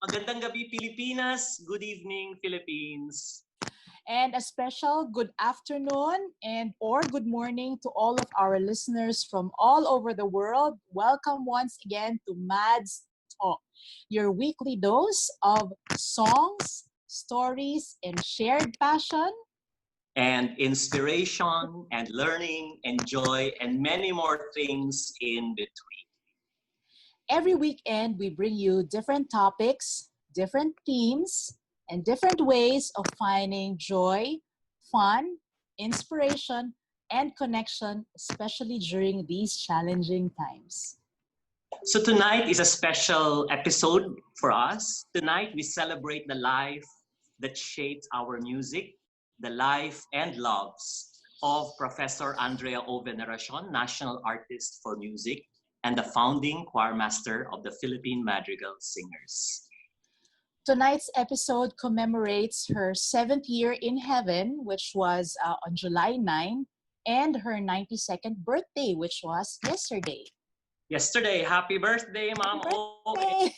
Magandang gabi, Pilipinas. Good evening, Philippines. And a special good afternoon and or good morning to all of our listeners from all over the world. Welcome once again to Madz Talk, your weekly dose of songs, stories, and shared passion. And inspiration and learning and joy and many more things in between. Every weekend, we bring you different topics, different themes, and different ways of finding joy, fun, inspiration, and connection, especially during these challenging times. So tonight is a special episode for us. Tonight, we celebrate the life that shaped our music, the life and loves of Professor Andrea O. Veneracion, National Artist for Music, and the founding choirmaster of the Philippine Madrigal Singers. Tonight's episode commemorates her 7th year in heaven, which was on July 9, and her 92nd birthday, which was yesterday. Yesterday, happy birthday, Ma'am OA.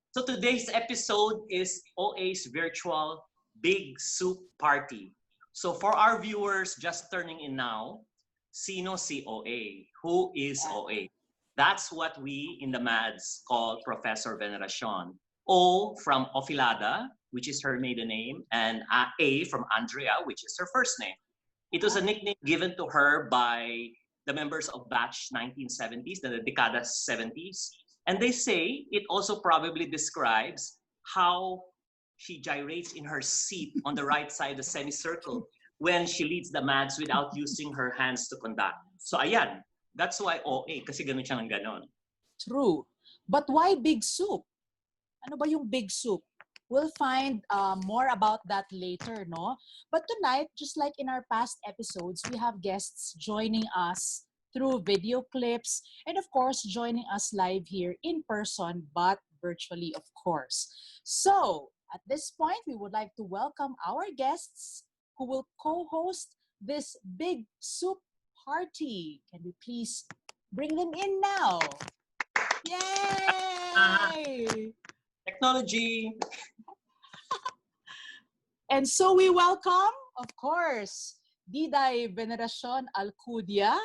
So today's episode is OA's virtual Big Soup Party. So for our viewers just turning in now, sino si OA? Who is OA? That's what we in the Madz call Professor Veneracion. O from Ofilada, which is her maiden name, and A from Andrea, which is her first name. It was a nickname given to her by the members of batch 1970s, the Decada 70s. And they say it also probably describes how she gyrates in her seat on the right side of the semicircle when she leads the Madz without using her hands to conduct. So ayan, that's why OA, kasi ganun siya ng ganon. True. But why Big Soup? Ano ba yung Big Soup? We'll find more about that later, no? But tonight, just like in our past episodes, we have guests joining us through video clips and of course, joining us live here in person, but virtually, of course. So, at this point, we would like to welcome our guests who will co-host this Big Soup Party. Can we please bring them in now? Yay! Technology. And so we welcome, of course, Diday Alcudia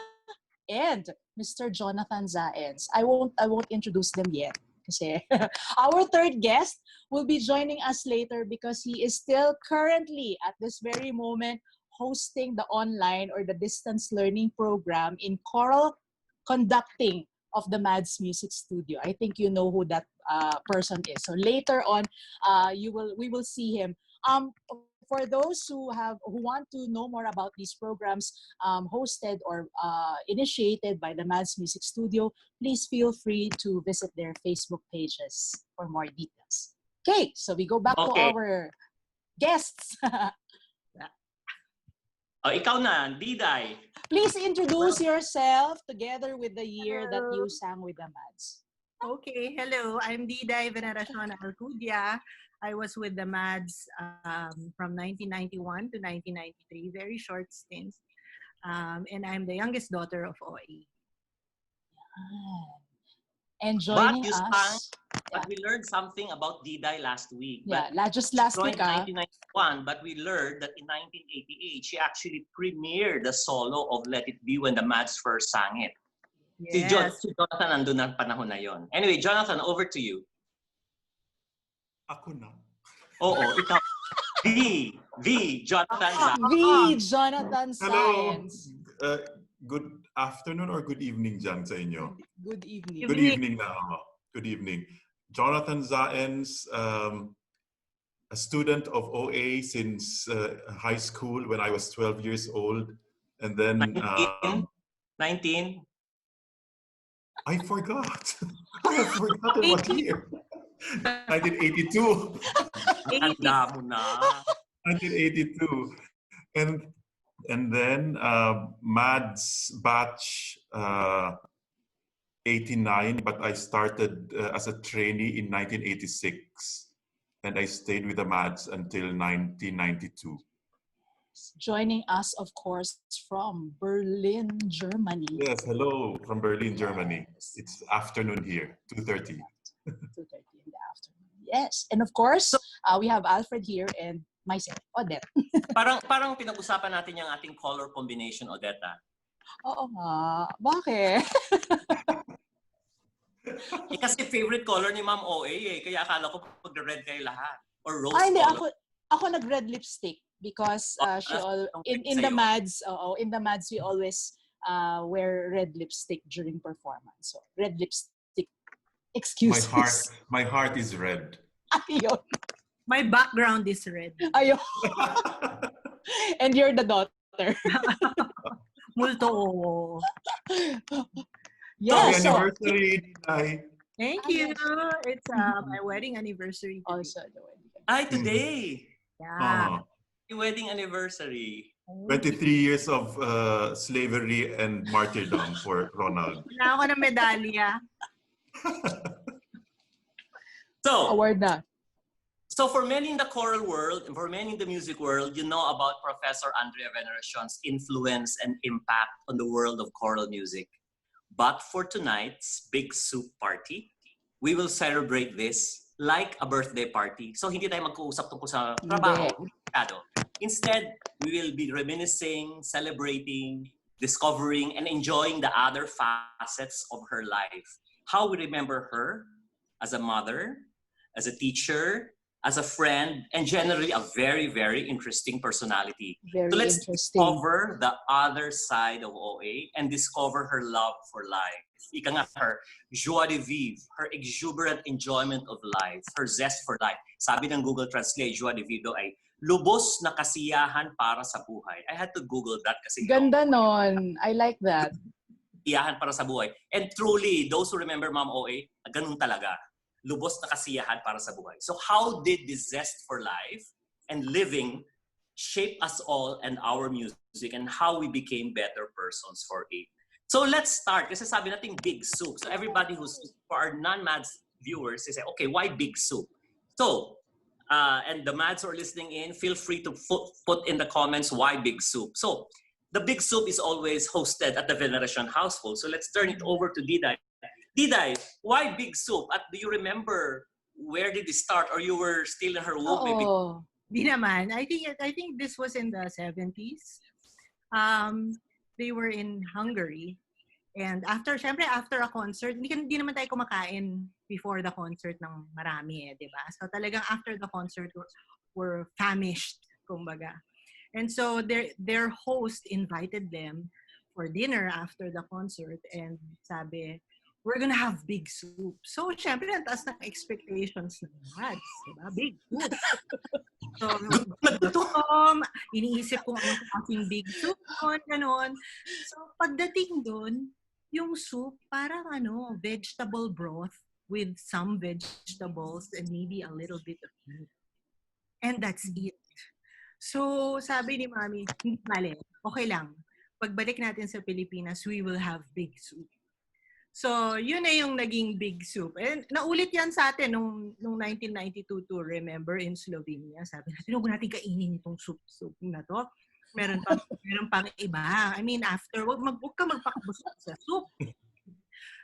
and Mr. Jonathan Zaens. I won't introduce them yet. Kasi our third guest will be joining us later because he is still currently at this very moment hosting the online or the distance learning program in choral conducting of the Madz Music Studio. I think you know who that person is. So later on, we will see him. For those who want to know more about these programs hosted or initiated by the Madz Music Studio, please feel free to visit their Facebook pages for more details. Okay, so we go back to our guests. Ikaw na, Diday. Please introduce yourself together with the year that you sang with the Madz. Okay, hello. I'm Diday Alcudia. I was with the Madz from 1991 to 1993, very short stints. And I'm the youngest daughter of OA. And But joining you sang, us, but we learned something about Diday last week. just She last joined week, in 1991, but we learned that in 1988, she actually premiered the solo of Let It Be when the Madz first sang it. Yes. Si Jonathan nandun ng panahon na yon. Anyway, Jonathan, over to you. Ako na. Oo, ikaw. Jonathan Zaens. V. Jonathan Hello. Zaens. Good afternoon or good evening dyan sa inyo? Good evening. Good evening na. Good evening. Jonathan Zaens, a student of OA since high school when I was 12 years old. And then... 19? I forgot. I have forgotten what year. 1982. Tanda mo na. 1982. And then Madz batch 89, but I started as a trainee in 1986. And I stayed with the Madz until 1992. Joining us, of course, from Berlin, Germany. Yes, hello from Berlin, Germany. It's afternoon here, 2:30. 2:30 in the afternoon. Yes. And of course, we have Alfred here and myself, Odette. Parang pinag-usapan natin yung ating color combination, Odette. Oo nga. Bakit? Kasi favorite color ni Ma'am OA kaya akala ko mag-red kayo lahat. Or rose Hindi, color. ako nag-red lipstick because in the Madz, we always wear red lipstick during performance. So, red lipstick excuses. My heart is red. Ayun. My background is red. Ayun. And you're the daughter. Multo. Yeah, Happy anniversary, Diday. Thank you. It's my wedding anniversary today. Also the wedding. Ay, today. Yeah. Wedding anniversary. 23 years of slavery and martyrdom for Ronald. Wala ako ng medalya. Award na. So for many in the choral world and for many in the music world, you know about Professor Andrea Veneracion's influence and impact on the world of choral music. But for tonight's Big Soup Party, we will celebrate this like a birthday party. So hindi tayo mag-uusap tungkol sa trabaho. Instead, we will be reminiscing, celebrating, discovering, and enjoying the other facets of her life. How we remember her as a mother, as a teacher, as a friend, and generally a very, very interesting personality. Very so let's interesting. discover the other side of OA and discover her love for life. Ika nga, her joie de vivre, her exuberant enjoyment of life, her zest for life. Sabi ng Google Translate, joie de vivre ay lubos na kasiyahan para sa buhay. I had to Google that kasi Ganda nun. I like that. kasiyahan para sa buhay. And truly, those who remember Ma'am OA, ganun talaga. Lubos na kasiyahan para sa buhay. So how did this zest for life and living shape us all and our music and how we became better persons for it? So let's start. Kasi sabi natin Big Soup. So everybody for our non-Madz viewers, they say, okay, why Big Soup? So, and the Madz who are listening in, feel free to put in the comments why Big Soup. So, the Big Soup is always hosted at the Veneracion household. So let's turn it over to Diday. Diday, why Big Soup? At do you remember where did it start, or you were still in her womb? Maybe? Di naman. I think this was in the 70s. They were in Hungary. And after a concert, hindi naman tayo kumakain before the concert ng marami di ba? So talagang after the concert, were famished, kumbaga. And so their host invited them for dinner after the concert and sabi, we're gonna have big soup. So, syempre, ang taas ng expectations ng Madz, diba? Big soup. So, iniisip ko anong klaseng big soup doon, ganon. So, pagdating doon, yung soup, parang vegetable broth with some vegetables and maybe a little bit of meat. And that's it. So, sabi ni Mami, hindi mali, okay lang. Pagbalik natin sa Pilipinas, we will have big soup. So, yun na yung naging Big Soup. And naulit yan sa atin nung 1992 to remember in Slovenia. Sabi natin, huwag natin kainin itong soup na to. Meron pang iba. I mean, after, huwag ka magpakabusog sa soup.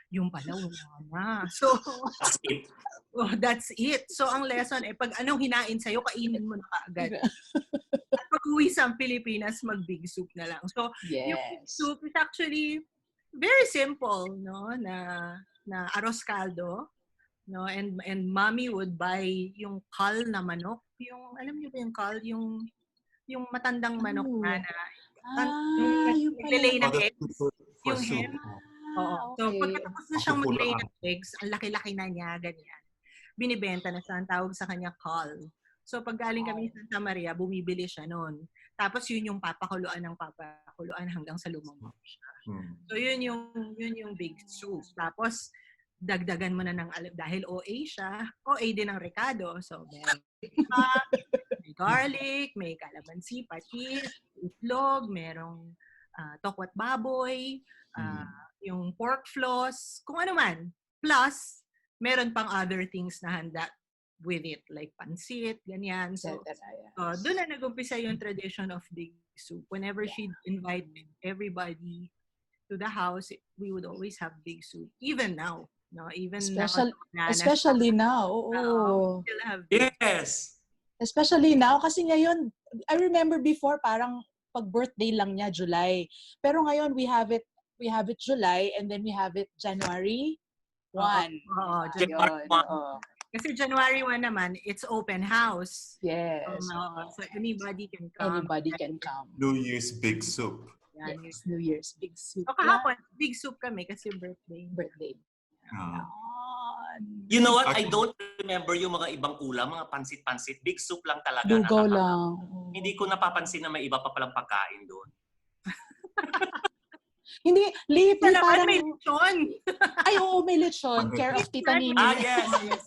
Yung pala, wala na. So, That's it. oh, that's it. So, ang lesson, pag anong hinain sa'yo, kainin mo na kaagad. At pag-uwi sa Pilipinas, mag-big soup na lang. So, yung big Yes. soup is actually very simple, no? Na arroz caldo, no? And mommy would buy yung kal na manok. Yung, alam niyo ba yung kal? Yung matandang manok na yung Yung naglilay ng pala. eggs. For Yung soup. hen. Oo. So, Okay. pagkatapos na siyang Ako mag-lay pula. ng eggs, ang laki-laki na niya, ganyan. Binibenta na siya, ang tawag sa kanya call. So, pag galing kami sa Santa Maria, bumibili siya noon. Tapos, yun yung papakuluan ng papakuluan hanggang sa lumambot siya. So, yun yung big soup. Tapos, dagdagan mo na ng, dahil OA siya, OA din ang recado. So, may garlic, may calamansi, patis, itlog, merong tokwat baboy, yung pork floss, kung ano man. Plus, meron pang other things na handa with it, like pansit, ganyan. So, doon na nag-umpisa yung tradition of big soup. Whenever she'd invite everybody to the house, we would always have big soup. Even now. No? Even Especially now. Oo. still have big Yes. Especially now, kasi ngayon, I remember before, parang pag-birthday lang niya, July. Pero ngayon, we have it July, and then we have it January 1. January 1. Kasi January 1 naman, it's open house. Yes. So anybody can come. Anybody can come. New Year's big soup. Yes, New Year's big soup. So kahapon, big soup kami kasi birthday. You know what? I don't remember yung mga ibang ulam, mga pansit-pansit. Big soup lang talaga. Lugaw lang. Hindi ko napapansin na may iba pa palang pagkain doon. Hindi, lately parang... may lechon. Ay, oo, may lechon. Care of Tita Nini. Yes.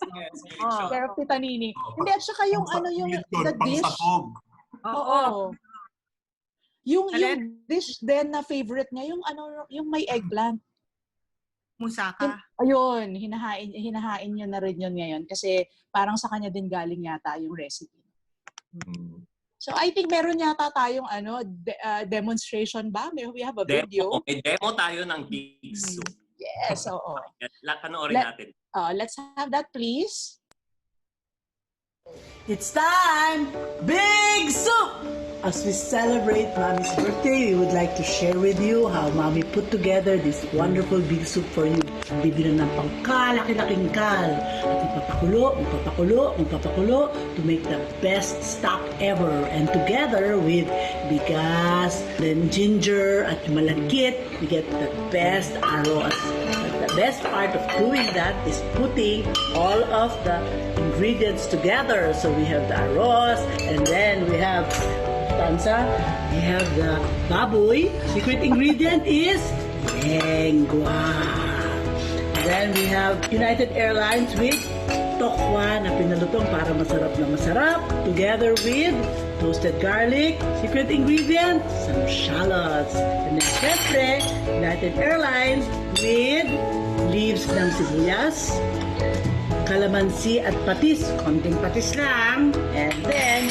Care of Tita Nini. Hindi, at saka yung the dish. Oo. Yung dish din na favorite niya, yung may eggplant. Musaka. Ayun, hinahain niya na rin yun ngayon kasi parang sa kanya din galing yata yung recipe. So I think meron yata tayong demonstration ba? We have a video. May demo tayo ng big soup. Yes, oo. Panoorin natin. Let's have that, please. It's time! Big soup! As we celebrate Mommy's birthday, we would like to share with you how Mommy put together this wonderful big soup for you. Bibili ng pangkalaki-laking kal. At magpapakulo to make the best stock ever. And together with bigas, then ginger, at malagkit, we get the best arroz. But the best part of doing that is putting all of the ingredients together. So we have the arroz, and then we have we have the baboy. Secret ingredient is lengua. Then we have United Airlines with tokwa na pinalutong para masarap na masarap. Together with toasted garlic. Secret ingredient, some shallots. And then syempre, United Airlines with leaves ng sibuyas, kalamansi at patis. Konting patis lang. And then,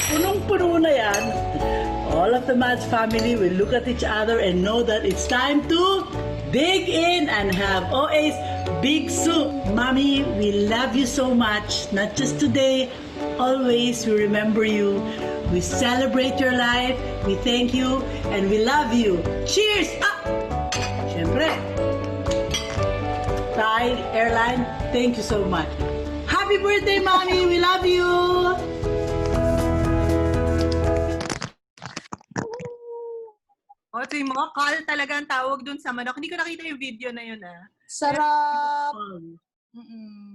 punong-puno na yan, all of the Madz family will look at each other and know that it's time to dig in and have OA's big soup. Mommy, we love you so much. Not just today, always we remember you. We celebrate your life. We thank you and we love you. Cheers! Siyempre, Thai Airline, thank you so much. Happy birthday, Mommy! We love you! So yung mga kal talaga ang tawag dun sa manok. Hindi ko nakita yung video na yun, Sarap!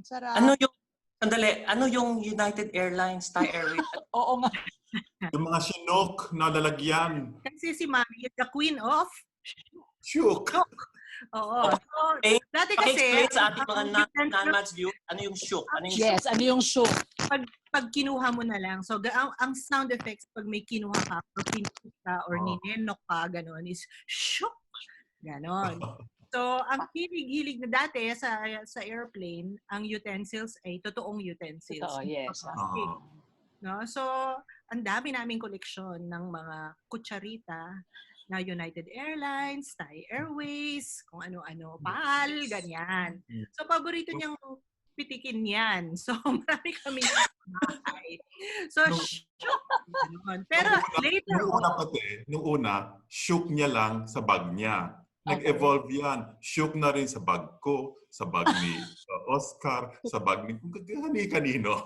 Sarap. Ano yung United Airlines, Thai Airways? Oo nga. Yung mga Chinook na lalagyan. Kasi si Mommy is the queen of Shook. Oo. So, dati kasi, explain sa ating mga non-Madz view, ano yung shook? Yes, ano yung shook? Pag kinuha mo na lang, so ang sound effects pag may kinuha ka, or pinuha ka, or ninenok ka, gano'n, is shook. Gano'n. So, ang hilig-hilig na dati sa airplane, ang utensils ay totoong utensils. Totoo, yes. No? So, ang dami naming koleksyon ng mga kutsarita na United Airlines, Thai Airways, kung ano-ano, PAL, ganyan. So, paborito niyang pitikin yan. So, marami kami bahay. So, shook. Pero later Nung una, shook niya lang sa bag niya. Nag-evolve yan. Shook na rin sa bag ko, sa bag ni Oscar, sa bag ni kanino.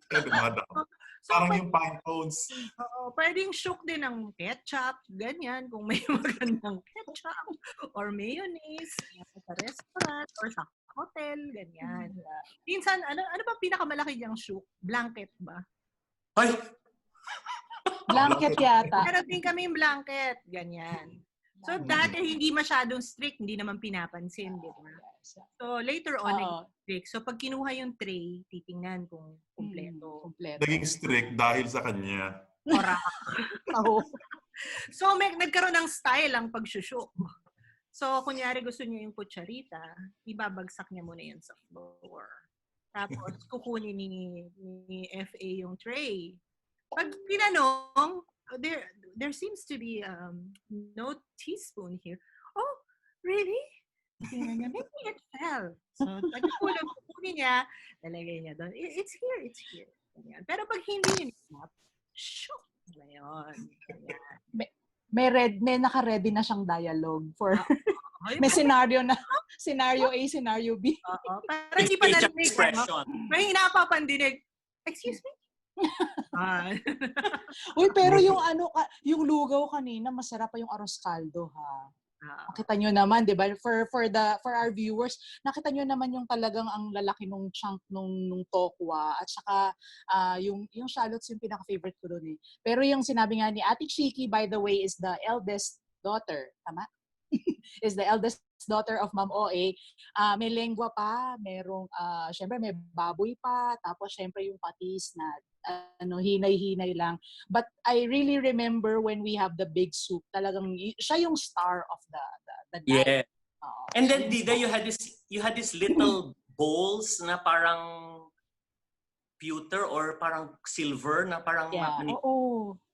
Kaya dumadaan. Parang yung pine cones. Pwedeng shook din ng ketchup, ganyan, kung may magandang ketchup or mayonnaise sa restaurant or sa hotel, ganyan. Minsan, ano ba pinakamalaki niyang shook? Blanket ba? Ay! Blanket yata. Pero din kami yung blanket, ganyan. So, dati hindi masyadong strict, hindi naman pinapansin, di ba? So, later on, strict. So, pag kinuha yung tray, titingnan kung kumpleto. Naging strict dahil sa kanya. So, nagkaroon ng style ang pagsusyok. So, kunyari gusto niyo yung kutsarita, ibabagsak niya muna yun sa floor. Tapos, kukunin ni FA yung tray. Pag tinanong, there seems to be no teaspoon here. Oh, really? Tingnan niya, maybe it fell. So, pagkulang kukunin niya, lalagay niya doon. It's here. Ganyan. Pero pag hindi niya snap, shook! Ngayon. May naka-ready na siyang dialogue for may scenario A, scenario B. Para hindi pa narinig. May napapandinig. Excuse me? Uy, pero yung lugaw kanina, masarap pa yung arroz caldo, ha? Nakita nyo naman, di ba? For our viewers, nakita nyo naman yung talagang ang lalaki nung chunk nung tokwa at saka yung shallots yung pinaka-favorite ko doon eh. Pero yung sinabi nga ni Ate Chiki, by the way, is the eldest daughter. Tama? Is the eldest daughter of Ma'am OA. May lengwa pa, merong, syempre may baboy pa, tapos syempre yung patis na hinay-hinay lang. But I really remember when we have the big soup, talagang siya yung star of the night. Yeah. And then Diday, you had this little bowls na parang pewter or parang silver na parang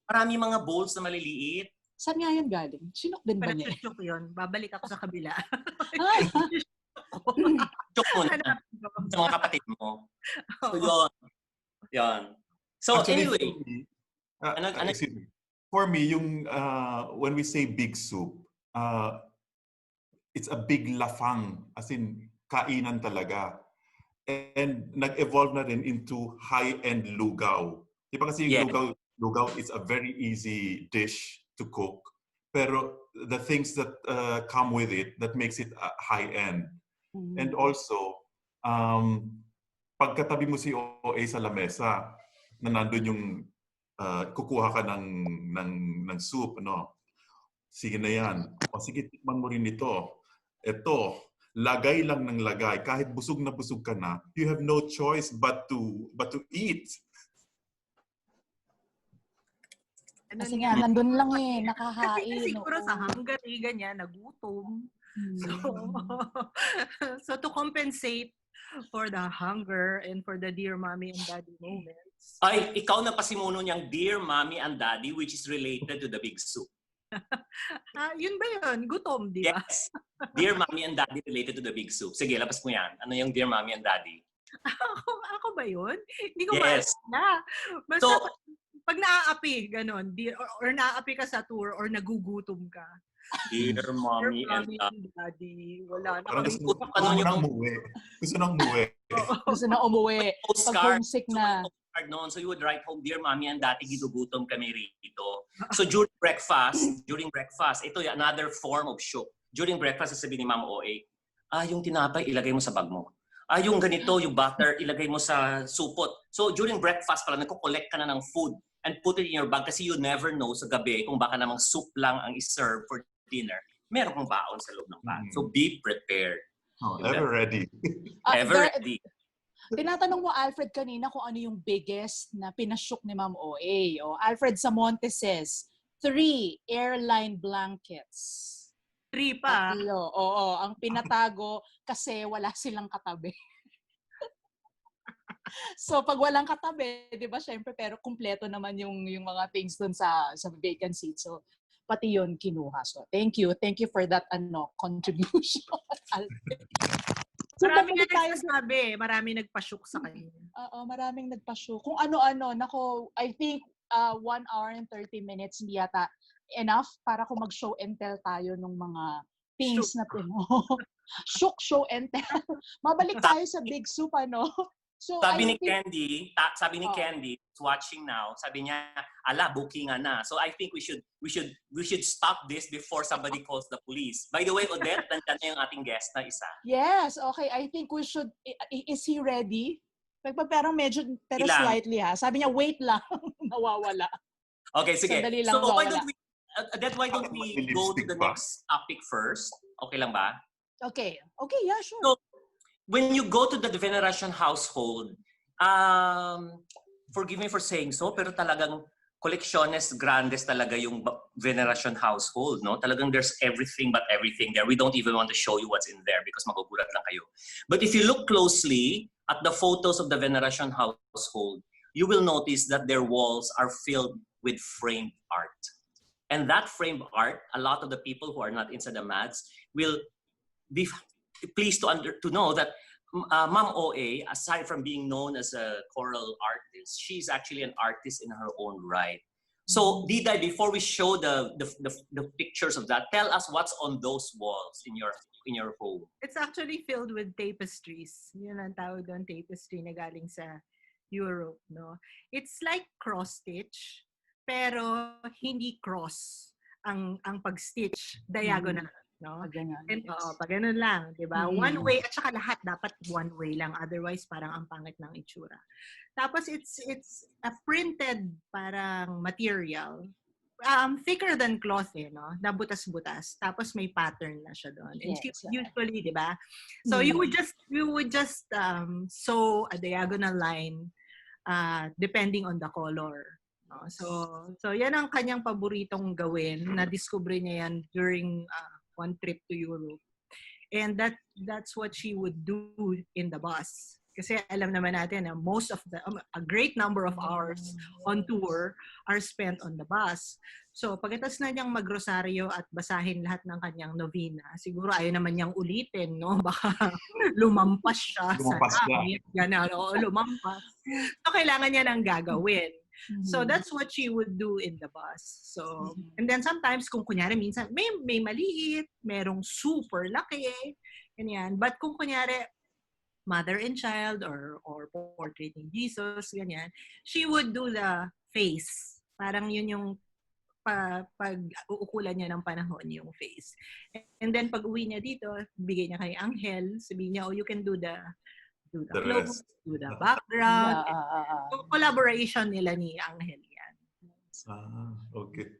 marami mga bowls na maliliit. Saan nga yun galing? Sinok din ba niya? Shook yun. Babalik ako sa kabila. Shook mo na sa mga kapatid mo. So yun. So actually, anyway. Excuse me. For me, yung when we say big soup, it's a big lafang, as in kainan talaga. And nag-evolve na rin into high-end lugaw. Di ba kasi yung lugaw is a very easy dish to cook. Pero the things that come with it, that makes it high-end. And also, pagkatabi mo si OA sa lamesa, na nandun yung kukuha ka ng soup, no? Sige na yan. O sige, tikman mo rin ito. Ito, lagay lang ng lagay. Kahit busog na busog ka na, you have no choice but to eat. Kasi nga, nandun lang eh, nakahain. Kasi siguro sa hunger, ganyan, nagutom. So to compensate for the hunger and for the dear mommy and daddy moments. Ay, ikaw na pasimuno niyang dear mommy and daddy, which is related to the big soup. Yun ba yun? Gutom, di ba? Yes. Dear mommy and daddy related to the big soup. Sige, labas mo yan. Ano yung dear mommy and daddy? Ako ba yun? Hindi ko yes. maalala. Basta pag naaapi, gano'n, or naaapi ka sa tour or nagugutom ka. Dear mommy and daddy. Wala na. Gusto nang umuwi. Gusto nang umuwi. Pag homesick na. Noon. So you would write home, dear mommy and daddy, ginugutom kami rito. So during breakfast, ito yung another form of shook. During breakfast, sasabihin ni Ma'am OA, yung tinapay, ilagay mo sa bag mo. Yung ganito, yung butter, ilagay mo sa supot. So during breakfast pala, nagko-collect ka na ng food and put it in your bag kasi you never know sa gabi kung baka namang soup lang ang iserve for dinner. Meron kong baon sa loob ng bag. So be prepared. Ever ready. Ever ready. Tinatanong mo, Alfred, kanina kung ano yung biggest na pinashook ni Ma'am OA. Alfred Samonte says, 3 airline blankets. 3 pa? Tatlo. Oo, ang pinatago kasi wala silang katabi. So, pag walang katabi, di ba, syempre, pero kumpleto naman yung mga things dun sa vacant seat. So, pati yun kinuha. So, thank you for that contribution. So, Marami nga babalik tayo nagsasabi, marami nagpa-shook sa kanya. Oo, maraming nagpa-show. Kung ano-ano, nako, I think 1 hour and 30 minutes hindi yata enough para kung mag-show and tell tayo ng mga things na show and tell. Mabalik tayo sa Big Soup, So, sabi I ni think, Candy, watching now, sabi niya, booking na. So I think we should stop this before somebody calls the police. By the way, Odette, nandiyan na yung ating guest na isa. yes, okay. I think we should, is he ready? Pero Ilang. slightly Sabi niya, wait lang, nawawala. Okay, sige. Sandali lang, So why nawawala. don't we go to the next topic first? Okay lang ba? Okay, yeah, sure. So, when you go to the veneration household, forgive me for saying so, pero talagang colecciones grandes talaga yung veneration household, no? Talagang there's everything but everything there. We don't even want to show you what's in there because magugulat lang kayo. But if you look closely at the photos of the veneration household, you will notice that their walls are filled with framed art. And that framed art, a lot of the people who are not inside the Madz will be pleased to know that Ma'am OA, aside from being known as a choral artist, she's actually an artist in her own right. So, Diday, before we show the pictures of that, tell us what's on those walls in your home. It's actually filled with tapestries. Yun ang tawag doon, tapestry na galing sa Europe, no? It's like cross-stitch, pero hindi cross ang pag-stitch, diagonal. No? Pag ganun lang, di ba? One way, at saka lahat dapat one way lang. Otherwise, parang ang pangit ng itsura. Tapos, it's a printed parang material. Thicker than cloth, no? Na butas-butas. Tapos, may pattern na siya doon. And usually, di ba? So, you would just sew a diagonal line depending on the color. No? So, yan ang kanyang paboritong gawin. Na-discover niya yan during one trip to Europe. And that's what she would do in the bus. Kasi alam naman natin na a great number of hours on tour are spent on the bus. So pagkatapos na niyang magrosaryo at basahin lahat ng kanyang novena, siguro ayaw naman niyang ulitin, no? Baka lumampas siya sa langit. Lumampas. So kailangan niya nang gagawin. So that's what she would do in the bus. So and then sometimes kung kunyari minsan may maliit, merong super laki, ganyan. But kung kunyari mother and child or portraiting Jesus, ganyan, she would do the face. Parang yun yung pag uukulan niya ng panahon yung face. And then pag uwi niya dito, bigay niya kay Angel, sabihin niya, you can do the clothes, do the background. So, collaboration nila ni Angel yan. Okay.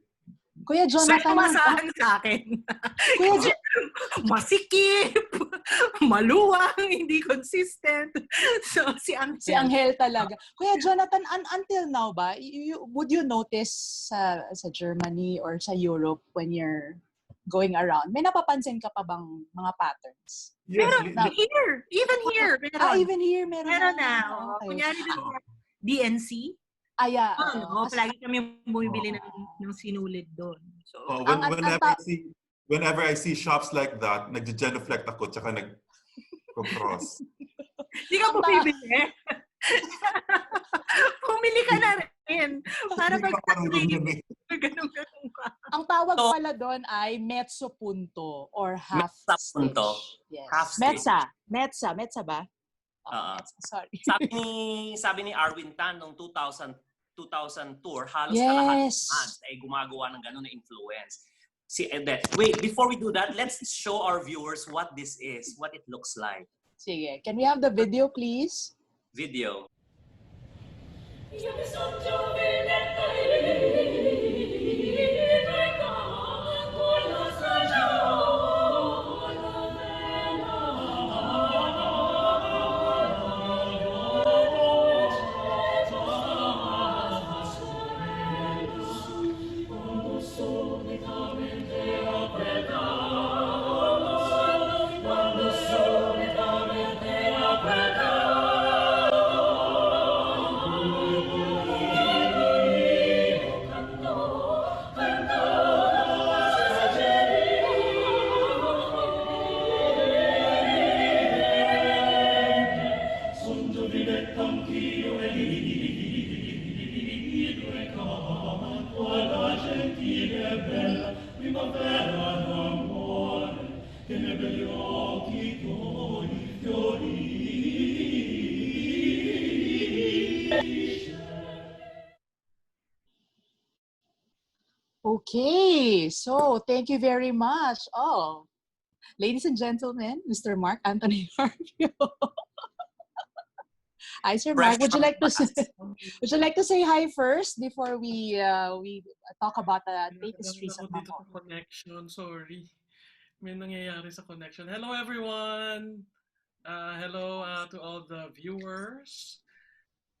Kuya Jonathan, masahan sa akin. Masikip, maluwang, hindi consistent. So, si Angel talaga. Kuya Jonathan, until now ba, would you notice sa Germany or sa Europe when you're going around, may napapansin ka pa bang mga patterns? Yes, even here. Even here, meron na. Okay. Kunyari DNC. Yeah. Palagi kami bumibili ng sinulid doon. So, whenever I see shops like that, nag-genuflect ako, tsaka nag-cross. Hindi ka bumibili. Pumili ka na rin. Para ganun ka. Ang tawag pala doon ay mezzo punto or half stitch. Yes. Half stitch. Metza ba? Sorry. Sabi ni Arwin Tan nung 2000 tour, halos kalahat ng Madz ay gumagawa ng gano'n na influence. Wait, before we do that, let's show our viewers what this is, what it looks like. Sige. Can we have the video, please? Video. Okay, so thank you very much. Oh, ladies and gentlemen, Mr. Mark Anthony Carpio. Hi, Sir Fresh Mark. Would you from like to class. would you like to say hi first before we talk about the Nagkaroon tapestries ako of dito Mamo? sa connection. Sorry. May nangyayari sa connection. Hello, everyone! Hello to all the viewers.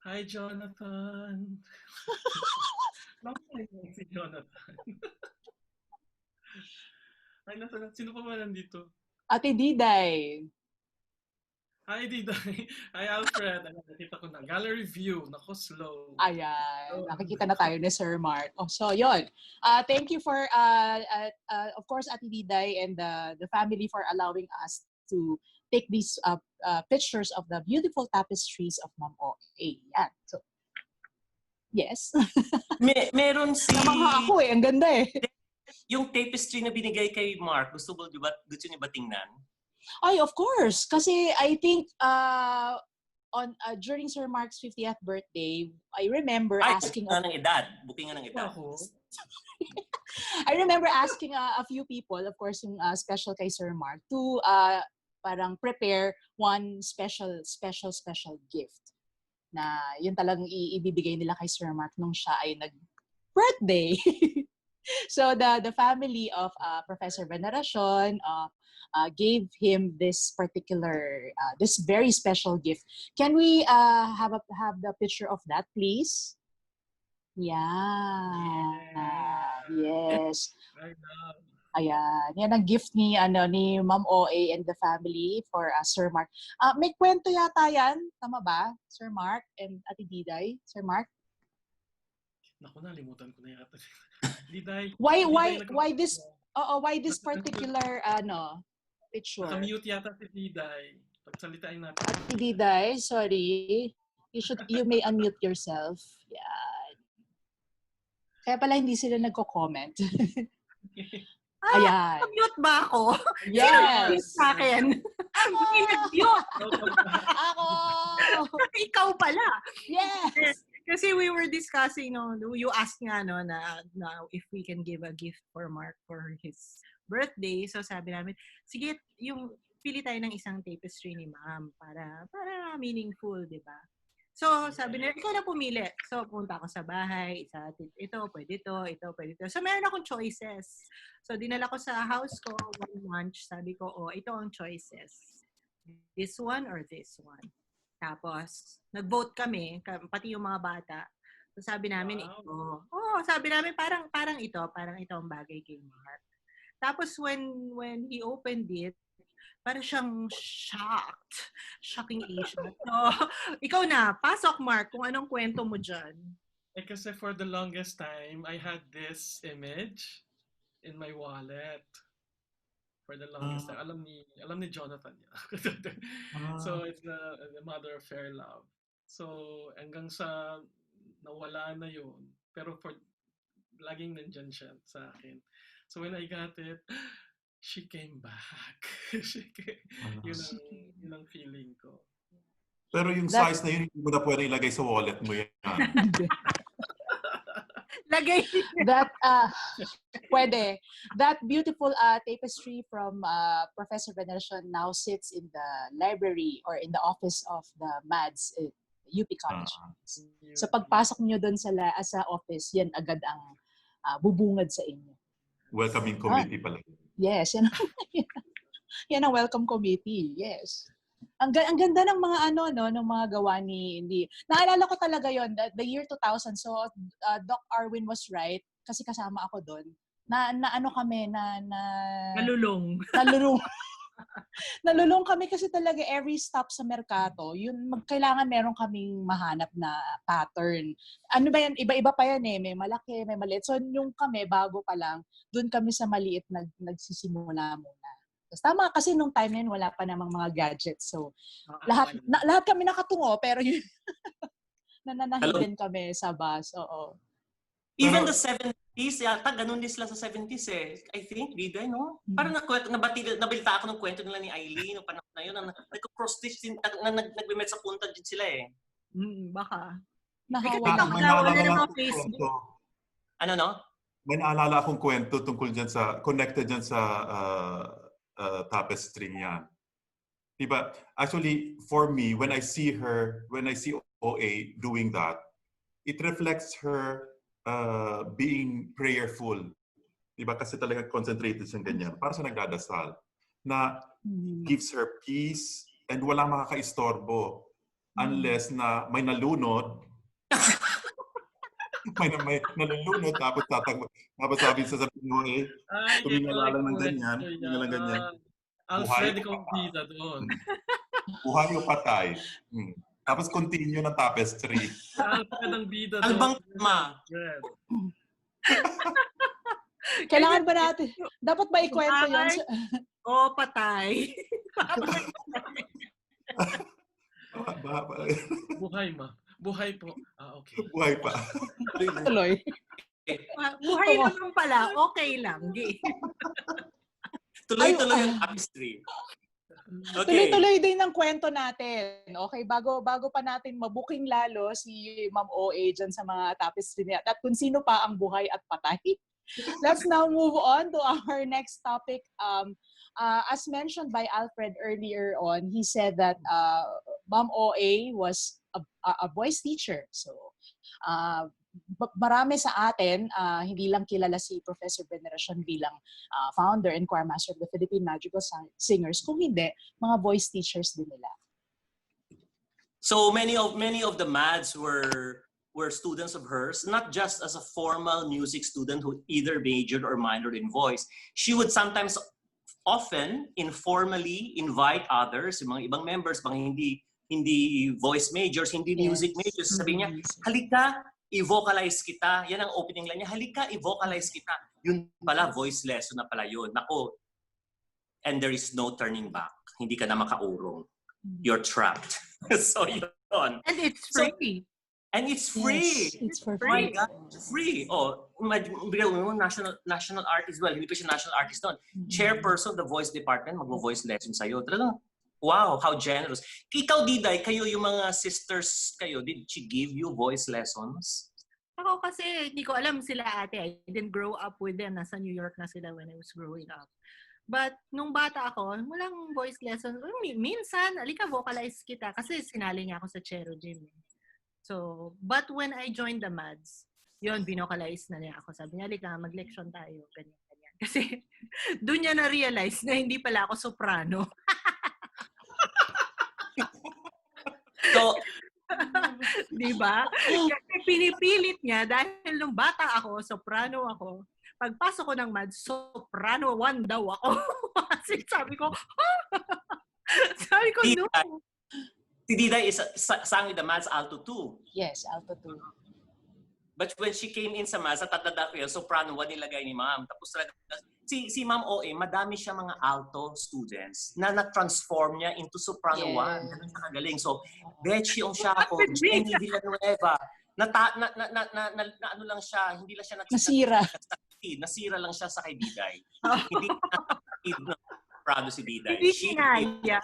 Hi, Jonathan. Long time no si Jonathan. Ay, sino pa ba nandito? Ate Diday. Hi, Diday. Hi, Alfred. Ano, nakita ko na. Gallery view. Nako, slow. Ayan, nakikita na tayo ni Sir Mark. Oh, so, yun. Thank you for, of course, Ate Diday and the family for allowing us to take these pictures of the beautiful tapestries of Ma'am O.A. Yan. So, yes. Meron si... Namangha ako ang ganda eh. Yung tapestry na binigay kay Mark, gusto niyo ba tingnan? Ay, of course. Kasi I think during Sir Mark's 50th birthday, I remember asking... Booking nga ng edad. I remember asking a few people, of course, yung special kay Sir Mark, to parang prepare one special gift na yun talagang ibibigay nila kay Sir Mark nung siya ay nag-birthday. So the family of Professor Veneracion gave him this particular, this very special gift. Can we have the picture of that, please? Yeah. Yes. I love. Ayan. Yan ang gift ni Ma'am O.A. and the family for Sir Mark. May kwento yata yan. Tama ba? Sir Mark and Ate Diday? Sir Mark? Naku, nalimutan ko na yata. Diday. Why this particular picture? Naka-mute yata si Diday. Pagsalitain natin. Ate Diday, sorry. You may unmute yourself. Yan. Kaya pala hindi sila nagko-comment. Ayan. Mute ba ako? Yes. Sino sa akin? Hindi nag-mute. Ako! Ikaw pala. Yes! Kasi we were discussing, you asked nga, na if we can give a gift for Mark for his birthday. So sabi namin, sige, pili tayo ng isang tapestry ni Ma'am para meaningful, di ba? So sabi nila, ikaw na pumili. So punta ako sa bahay, ito, pwede ito. So meron akong choices. So dinala ko sa house ko, one lunch, sabi ko, ito ang choices. This one or this one. Tapos, nag-vote kami, pati yung mga bata. So, sabi namin ito. Sabi namin parang ito ang bagay kay Mark. Tapos, when he opened it, parang siyang shocked. Shocking Asian. So, ikaw na, pasok Mark, kung anong kwento mo dyan. Kasi for the longest time, I had this image in my wallet. For the longest time. Alam ni Jonathan niya. So, it's the mother of fair love. So, hanggang sa nawala na yun. Pero laging nandyan siya sa akin. So, when I got it, she came back. Yun ang feeling ko. Pero yung size na yun, hindi mo na pwede ilagay sa wallet mo yan. Lagay. Pwede. That beautiful tapestry from Professor Veneracion now sits in the library or in the office of the Madz UP College. So pagpasok nyo doon sa office, yan agad ang bubungad sa inyo. Welcoming committee pala. Yes. Yan ang welcome committee. Yes. Ang ganda ng mga ng mga gawa ni naalala ko talaga yon the year 2000. So Doc Arwin was right kasi kasama ako doon. Nalulung. Nalulung kami kasi talaga every stop sa merkato, yun kailangan meron kaming mahanap na pattern. Ano ba yan? Iba-iba pa yan eh. May malaki, may maliit. So yung kami bago pa lang, doon kami sa maliit nagsisimula muna. Tama kasi nung time na yun, wala pa namang mga gadgets. So, lahat kami nakatungo, pero yun, nananahilin kami sa bus. Oo. Even the 70s, yata, ganun din sila sa 70s eh. I think, Diday, no? Parang nabalita ako ng kwento nila ni Eileen, no panahon na yun, nag-cross-stitch din, nag-met sa punta din sila eh. Baka. Nahawa. Wala namang Facebook. Ano, no? may naalala akong kwento tungkol dyan sa, connected dyan sa tapestry niya. Diba? Actually, for me, when I see OA doing that, it reflects her being prayerful. Diba? Kasi talaga concentrated siyang ganyan. Para sa nagdadasal. Na gives her peace and wala makakaistorbo. Unless na may nalunod, may nalulunod, tapos sabi sa mo tumingala lang ng ganyan, tumingala lang ganyan. Alfred, ikaw ang bida doon. Buhay o patay. Tapos continue ng tapestry. Alfred ang bida doon. Albang tama. Kailangan ba natin? Dapat ba ikwento yun? O patay. Buhay ma. Buhay po. Okay. Buhay pa. Tuloy. Buhay naman pala. Okay lang. Tuloy-tuloy yung tapestry. Okay. Tuloy-tuloy din ang kwento natin. Okay, bago pa natin mabuking lalo si Ma'am OA dyan sa mga tapestry niya. At kung sino pa ang buhay at patay. Let's now move on to our next topic. As mentioned by Alfred earlier on, he said that Ma'am OA was a voice teacher. So, marami sa atin, hindi lang kilala si Professor Veneracion bilang founder and choir master of the Philippine Magical Singers, kung hindi, mga voice teachers din nila. So many of the Madz were students of hers, not just as a formal music student who either majored or minored in voice. She would sometimes, often, informally invite others, yung mga ibang members, mga hindi voice majors, hindi music majors. Sabi niya, halika, i-vocalize kita. Yan ang opening line niya. Halika, i-vocalize kita. Yun pala, voice lesson na pala yun. Nako, and there is no turning back. Hindi ka na makaurong. You're trapped. So, yun. And it's free. And it's free. Yes, it's for Oh my free. God, it's free. Oh, national artist. Well, hindi pa siya national artist doon. Chairperson of the voice department, magvo-voice lesson sa'yo. Talagang, wow, how generous. Ikaw, Diday, kayo yung mga sisters kayo, did she give you voice lessons? Ako kasi, hindi ko alam sila ate. I didn't grow up with them. Nasa New York na sila when I was growing up. But nung bata ako, walang voice lessons. Minsan, alika, vocalize kita. Kasi sinali niya ako sa Chero Gym. So, but when I joined the Madz, yun, binocalize na niya ako. Sabi niya, alika, mag-lection tayo. Ganyan. Kasi doon niya na-realize na hindi pala ako soprano. So, diba? Kasi pinipilit niya dahil nung bata ako, soprano ako. Pagpasok ko ng Madz, soprano 1 daw ako. Kasi sabi ko, no. si Diday sang with the Madz alto 2. Yes, alto 2. But when she came in sa Madz, tatanda ko yun, soprano 1 nilagay ni Ma'am. Tapos si Ma'am OA, madami siya mga alto students na na-transform niya into soprano 1. Ganun siya kagaling. So, Betchy Ongsiaco, Jenny Villanueva, ano lang siya, hindi lang siya nasira lang siya sa kay Diday. Hindi na proud si Diday. Hindi sinaya.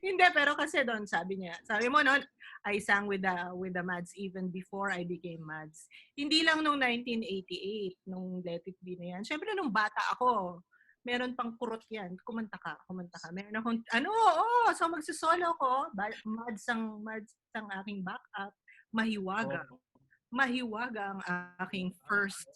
Hindi, pero kasi doon, sabi mo noon, I sang with the Madz even before I became Madz. Hindi lang nung 1988, nung Let It Be na yan. Siyempre, nung bata ako, meron pang kurot yan. Kumanta ka. Meron akong, so magsisolo ko, Madz ang aking backup, mahiwaga. Mahiwaga ang aking first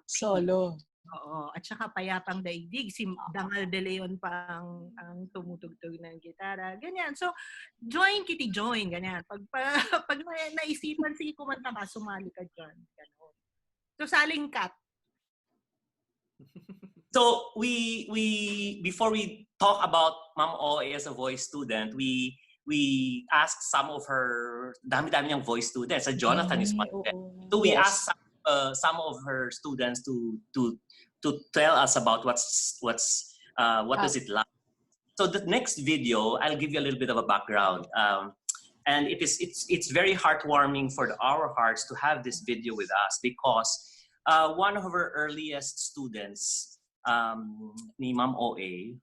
solo. Oo. At saka Payapang Daigdig. Si Dangal de Leon pa ang tumutugtog ng gitara. Ganyan. So, join, ganyan. Pag naisipan, sige, kumanta ka, sumali ka dyan. Ganun. So, saling cut. So, we before we talk about Ma'am OA as a voice student, we asked some of her, dami-dami niyang voice students. So, Jonathan is one of them. So, we asked some of her students to tell us about what does it like. So the next video, I'll give you a little bit of a background, and it's very heartwarming for our hearts to have this video with us because one of her earliest students, ni Ma'am OA,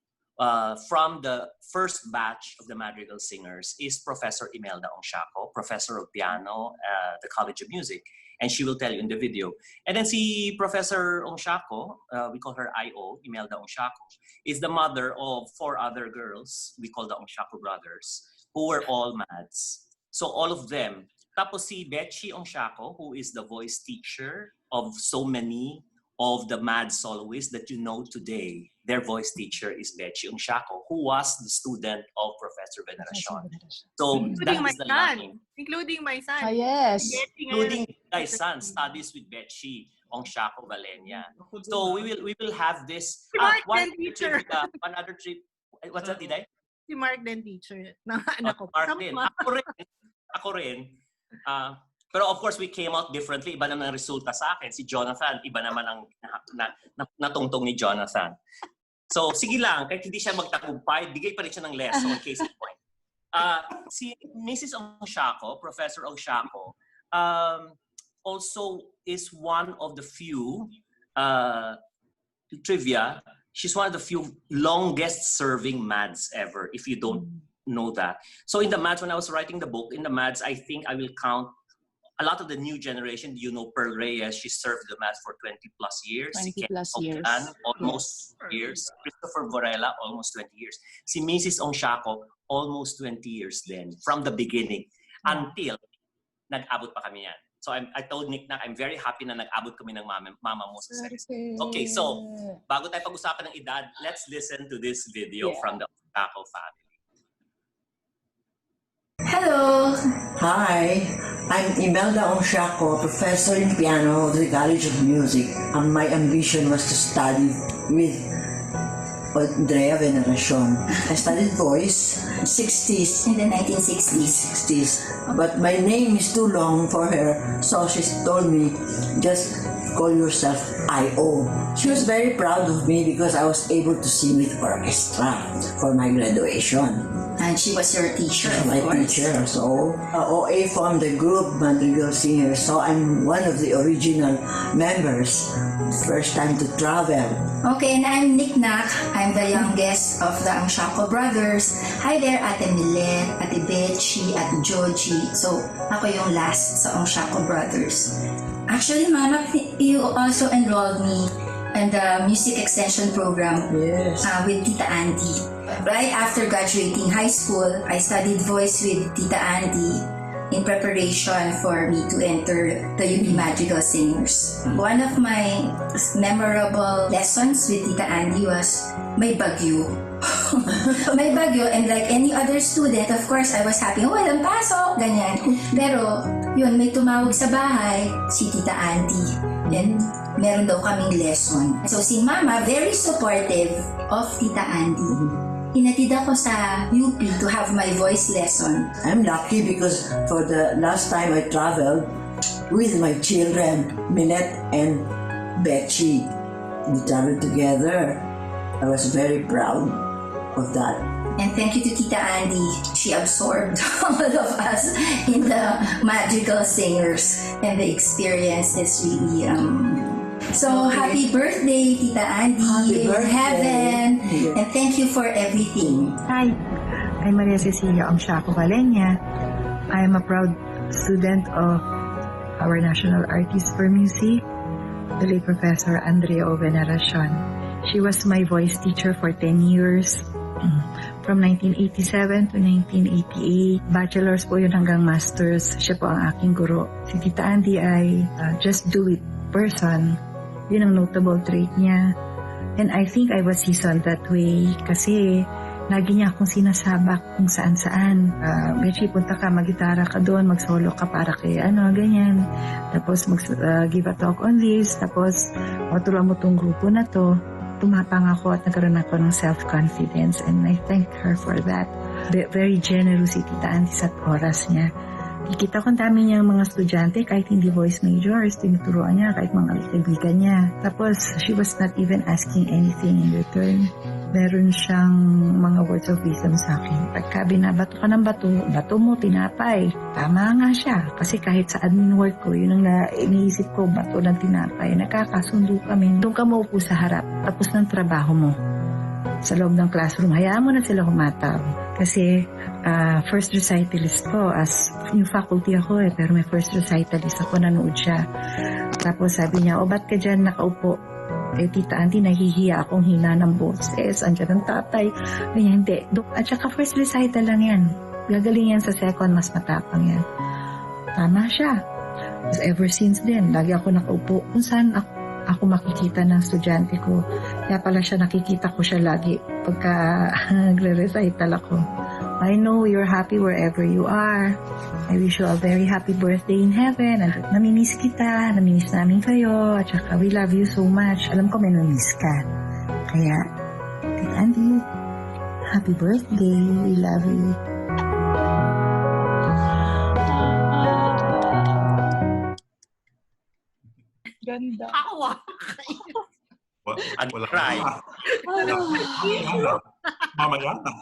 from the first batch of the Madrigal Singers is Professor Imelda Ongsiaco, Professor of Piano at the College of Music. And she will tell you in the video. And then si Professor Ongsiaco, we call her I.O., Imelda Ongsiaco, is the mother of 4 other girls, we call the Ongsiaco brothers, who were all Madz. So all of them. Tapos si Betchy Ongsiaco, who is the voice teacher of so many of the Madz soloists that you know today. Their voice teacher is Betchy Ongsiaco, who was the student of Professor Veneracion. So that is the line. Including my son. Ah, yes. Including my son studies with Betchy Ongsiaco Valenia. So we will have this one other trip. What's that, Diday? Si Mark din teacher. Na anak ko. Mark din. Ako rin. Pero of course, we came out differently. Iba naman ang resulta sa akin. Si Jonathan, iba naman ang natungtong ni Jonathan. So, sige lang. Kahit hindi siya magtagumpay, bigay pa rin siya ng lesson, case in point. Si Mrs. Ongsiaco, Professor Ongsiaco, also is one of the few, trivia, she's one of the few longest-serving Madz ever, if you don't know that. So in the Madz, when I was writing the book, in the Madz, I think I will count a lot of the new generation. You know Pearl Reyes, she served the Madz for 20 plus years. 20 plus years. Almost years. Christopher Vorella, almost 20 years. Si Mrs. Ongsiaco, almost 20 years then, from the beginning, until nag-abot pa kami yan. So I told Nick na I'm very happy na nag-abot kami ng mama mo sa second. Okay, so bago tayo pag-usapan ng edad, let's listen to this video from the Ongsiaco family. Hello! Hi, I'm Imelda Ongsiaco, professor in piano of the College of Music. My ambition was to study with Andrea Veneracion. I studied voice in the 60s. In the 1960s. But my name is too long for her, so she told me, just call yourself I.O. She was very proud of me because I was able to sing with orchestra for my graduation. And she was your teacher, of my course. Teacher. So, OA formed the group Madrigal Singers. So, I'm one of the original members. First time to travel. Okay, and I'm Nick Nak. I'm the youngest of the Ongsiaco brothers. Hi there, Ate Millet, Ate Betchy, Ate Joji. So, ako yung last sa Ongsiaco brothers. Actually, Mama, you also enrolled me in the music extension program with Tita Andy. Right after graduating high school, I studied voice with Tita Andy in preparation for me to enter the UP Madrigal Singers. One of my memorable lessons with Tita Andy was may bagyo. May bagyo, and like any other student, of course, I was happy, walang pasok, ganyan. Pero, yun, may tumawag sa bahay, si Tita Andy. And meron daw kaming lesson. So si Mama, very supportive of Tita Andy. Inatid ako sa UP to have my voice lesson. I'm lucky because for the last time I traveled with my children, Minette and Betchy. We traveled together. I was very proud of that. And thank you to Tita Andy. She absorbed all of us in the Madrigal Singers. And the experience is really So, happy birthday, Tita Andy, in heaven, and thank you for everything. Hi, I'm Maria Cecilia Ongsiaco Valenia. I am a proud student of our national artist for music, the late Professor Andrea Veneracion. She was my voice teacher for 10 years, from 1987 to 1988. Bachelor's po yun hanggang master's. Siya po ang aking guro. Si Tita Andy ay just do it person. Yun ang notable trait niya. And I think I was seasoned that way kasi lagi niya akong sinasabak kung saan-saan. Betchy, punta ka, mag-gitara ka doon, mag-solo ka para kay ganyan. Tapos give a talk on this. Tapos, turuan mo tong grupo na to. Tumapang ako at nagkaroon ako ng self-confidence, and I thank her for that. Very generous si Tita Andy sa oras niya. Kikita ko ang dami niyang mga estudyante, kahit hindi voice majors, tinuturuan niya, kahit mga kaibigan niya. Tapos, she was not even asking anything in return. Meron siyang mga words of wisdom sa akin. Pagka binabato ka ng bato mo, tinapay. Tama nga siya. Kasi kahit sa admin work ko, yun ang iniisip ko, bato ng tinapay. Nakakasundo kami. Doon ka maupo sa harap, tapos ng trabaho mo. sa loob ng classroom, hayaan mo na sila humataw. Kasi first recitalist ko, as yung faculty ako pero may first recitalist ako, nanood siya. Tapos sabi niya, ba't ka dyan nakaupo? Tita Auntie, nahihiya akong hina ng boses. Andiyan ang tatay. Kaya hindi. At saka first recital lang yan. Gagaling yan sa second, mas matapang yan. Tama siya. Ever since then, lagi ako nakaupo kung saan ako makikita ng estudyante ko. Kaya pala siya, nakikita ko siya lagi pagka nagre-recital ako. I know you're happy wherever you are. I wish you a very happy birthday in heaven. And namimiss kita, namimiss namin kayo, at saka we love you so much. Alam ko may namimiss ka. Kaya, Tita Andy, happy birthday. We love you. Ganda. Hawa! Wala Cry. Mamaya na.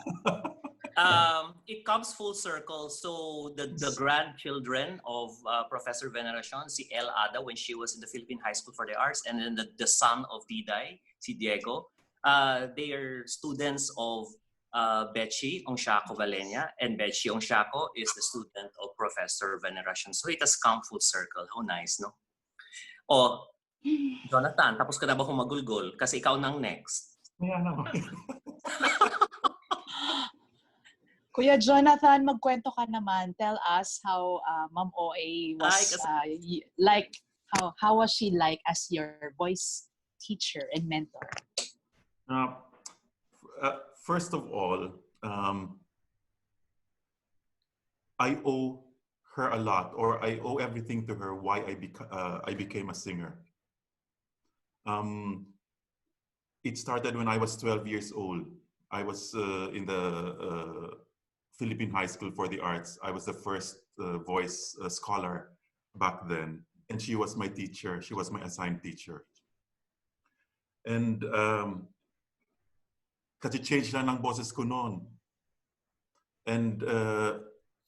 It comes full circle. So the grandchildren of Professor Veneracion, si El Ada, when she was in the Philippine High School for the Arts, and then the son of Diday, si Diego, they are students of Betchy Ongsiaco Valenia, and Betchy Ongsiaco is the student of Professor Veneracion. So it has come full circle. How nice, no? O, Jonathan, tapos ka na ba humagulgol? Kasi ikaw nang next. Kaya naman. Kuya Jonathan, magkwento ka naman. Tell us how Ma'am OA was like. How was she like as your voice teacher and mentor? First of all, I owe her a lot, or I owe everything to her why I became a singer. It started when I was 12 years old. I was in the Philippine High School for the Arts. I was the first voice scholar back then. And she was my teacher. She was my assigned teacher. And kasi change lang ng boses ko noon. And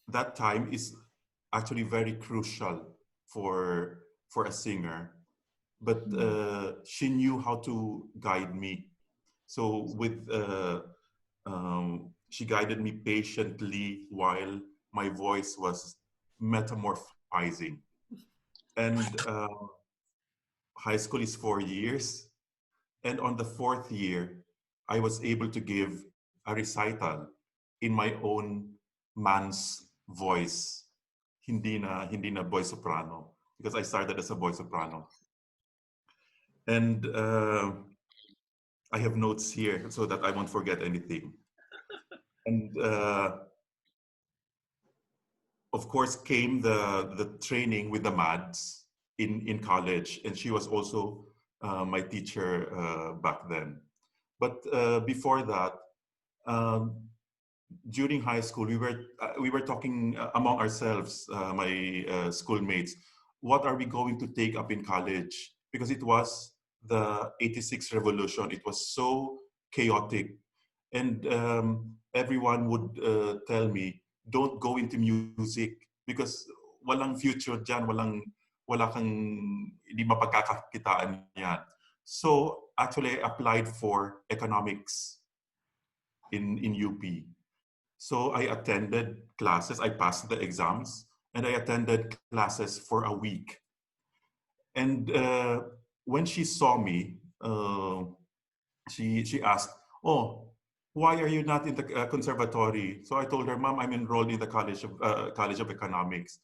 that time is actually very crucial for a singer. But she knew how to guide me. So she guided me patiently while my voice was metamorphizing. And high school is 4 years. And on the 4th year, I was able to give a recital in my own man's voice. Hindi na boy soprano, because I started as a boy soprano. And I have notes here so that I won't forget anything. And of course came the training with the Madz in college, and she was also my teacher back then. But before that, during high school, we were talking among ourselves, my schoolmates, what are we going to take up in college? Because it was the 86 revolution. It was so chaotic. And everyone would tell me, don't go into music because walang future dyan, wala kang hindi mapagkakakitaan yan. So actually I applied for economics in UP. So I attended classes, I passed the exams, and I attended classes for a week. And when she saw me, she asked, "Oh, why are you not in the conservatory?" So I told her, "Mom, I'm enrolled in the College of Economics."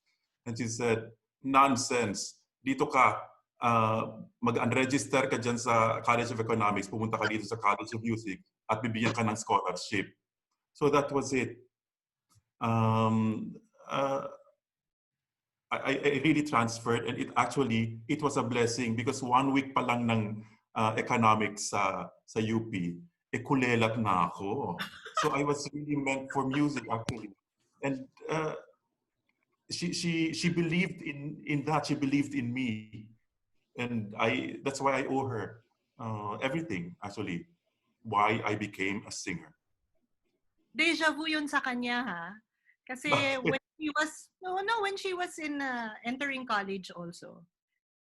And she said, "Nonsense. Dito ka, mag-unregister ka dyan sa College of Economics, pumunta ka dito sa College of Music, at bibigyan ka ng scholarship." So that was it. I really transferred, and it was a blessing because 1 week pa lang ng economics sa UP, kulelat na ako. So I was really meant for music actually. And she believed in that, she believed in me. And that's why I owe her everything actually, why I became a singer. Deja vu yun sa kanya, ha? Kasi when she was in entering college also,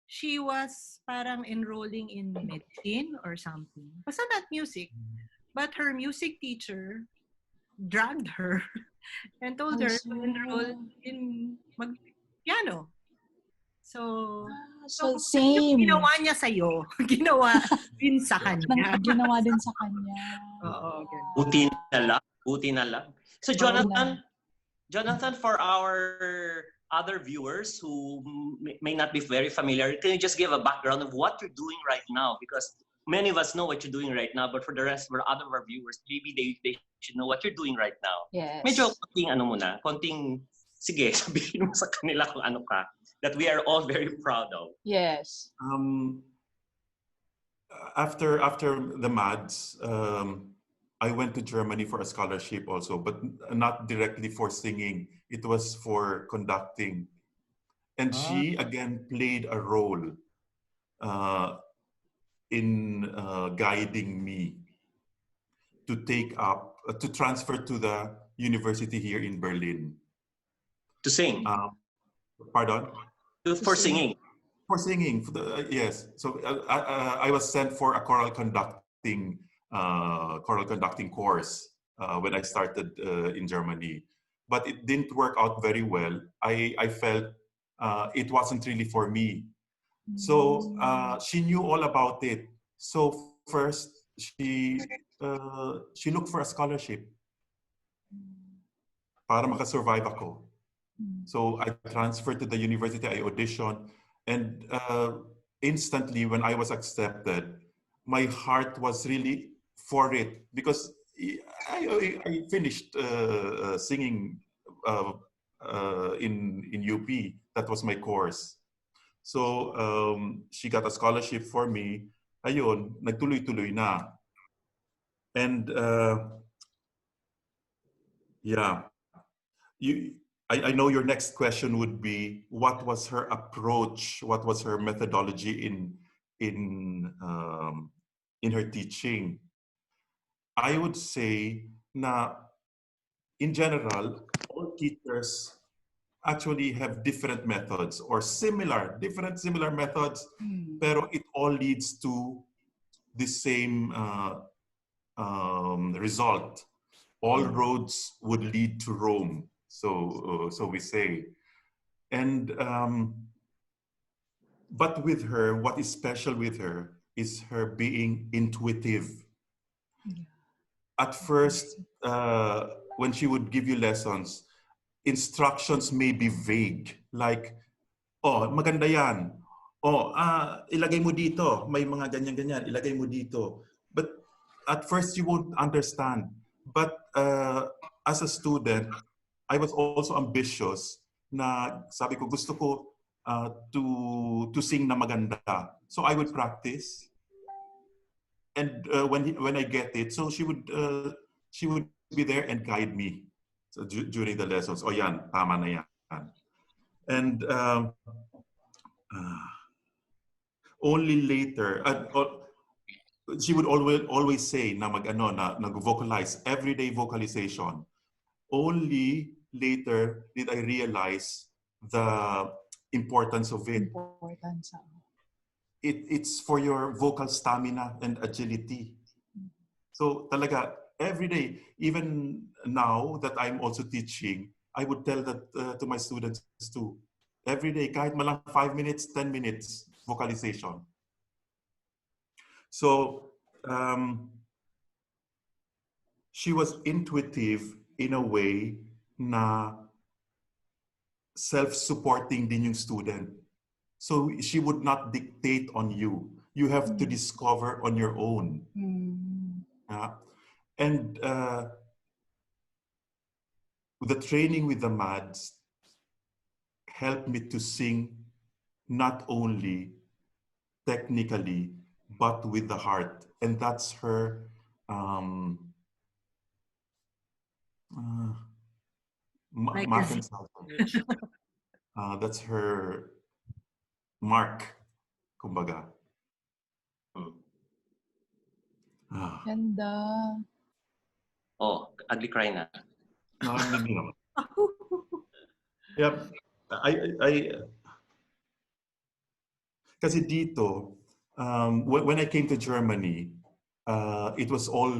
she was parang enrolling in medicine or something. Basta not music. But her music teacher dragged her and told her to enroll in mag-piano. So, So yung same. ginawa niya sa'yo, ginawa din sa kanya. Ginawa din sa kanya. Oo, ganun. Buti na lang. Buti na lang. So Jonathan, Jonathan, for our other viewers who may not be very familiar, can you just give a background of what you're doing right now? Because many of us know what you're doing right now, but for the rest, for other of our viewers, maybe they should know what you're doing right now. yes. Medyo konting, sige, sabihin mo sa kanila kung ano ka, that we are all very proud of. Yes. After the Madz, I went to Germany for a scholarship also, but not directly for singing. It was for conducting. And she again played a role in guiding me to transfer to the university here in Berlin. To sing? Pardon? For singing? For singing, yes. So I was sent for a choral conducting course when I started in Germany, but it didn't work out very well. I felt it wasn't really for me. So she knew all about it. So first she looked for a scholarship para makasurvive ako. So I transferred to the university, I auditioned, and instantly when I was accepted, my heart was really for it because I finished singing in UP. That was my course. So she got a scholarship for me. Ayun, nagtuloy-tuloy na. And yeah, I know your next question would be, what was her approach? What was her methodology in her teaching? I would say na in general, all teachers actually have different methods or similar methods, pero it all leads to the same result. All roads would lead to Rome, so we say. And but with her, what is special with her is her being intuitive. At first, when she would give you lessons, instructions may be vague, like, oh, maganda yan. Oh, ilagay mo dito. May mga ganyan-ganyan. Ilagay mo dito. But at first, you won't understand. But as a student, I was also ambitious na sabi ko, gusto ko to sing na maganda. So I would practice. And when I get it, so she would be there and guide me during the lessons. Oh, yan, tama na yan. And only later, she would always say na nag-vocalize, everyday vocalization. Only later did I realize the importance of it. It's for your vocal stamina and agility. So talaga, every day, even now that I'm also teaching, I would tell that to my students too. Every day, kahit malang 5 minutes, 10 minutes, vocalization. So she was intuitive in a way na self-supporting din yung student. So she would not dictate on you. You have to discover on your own. And the training with the Madz helped me to sing not only technically, but with the heart. And that's her that's her mark, kumbaga. Ganda. Oh, ugly cry na. No, hindi naman. Yep. Kasi dito, when I came to Germany, it was all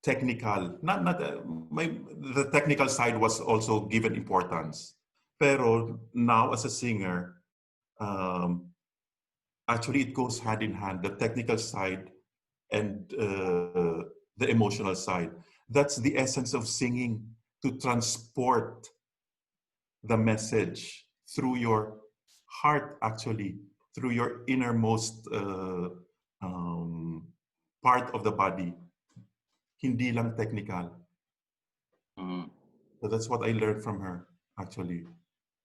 technical. The technical side was also given importance. Pero now as a singer, actually it goes hand in hand, the technical side and the emotional side. That's the essence of singing, to transport the message through your heart, actually, through your innermost part of the body. Hindi lang technical. So that's what I learned from her, actually.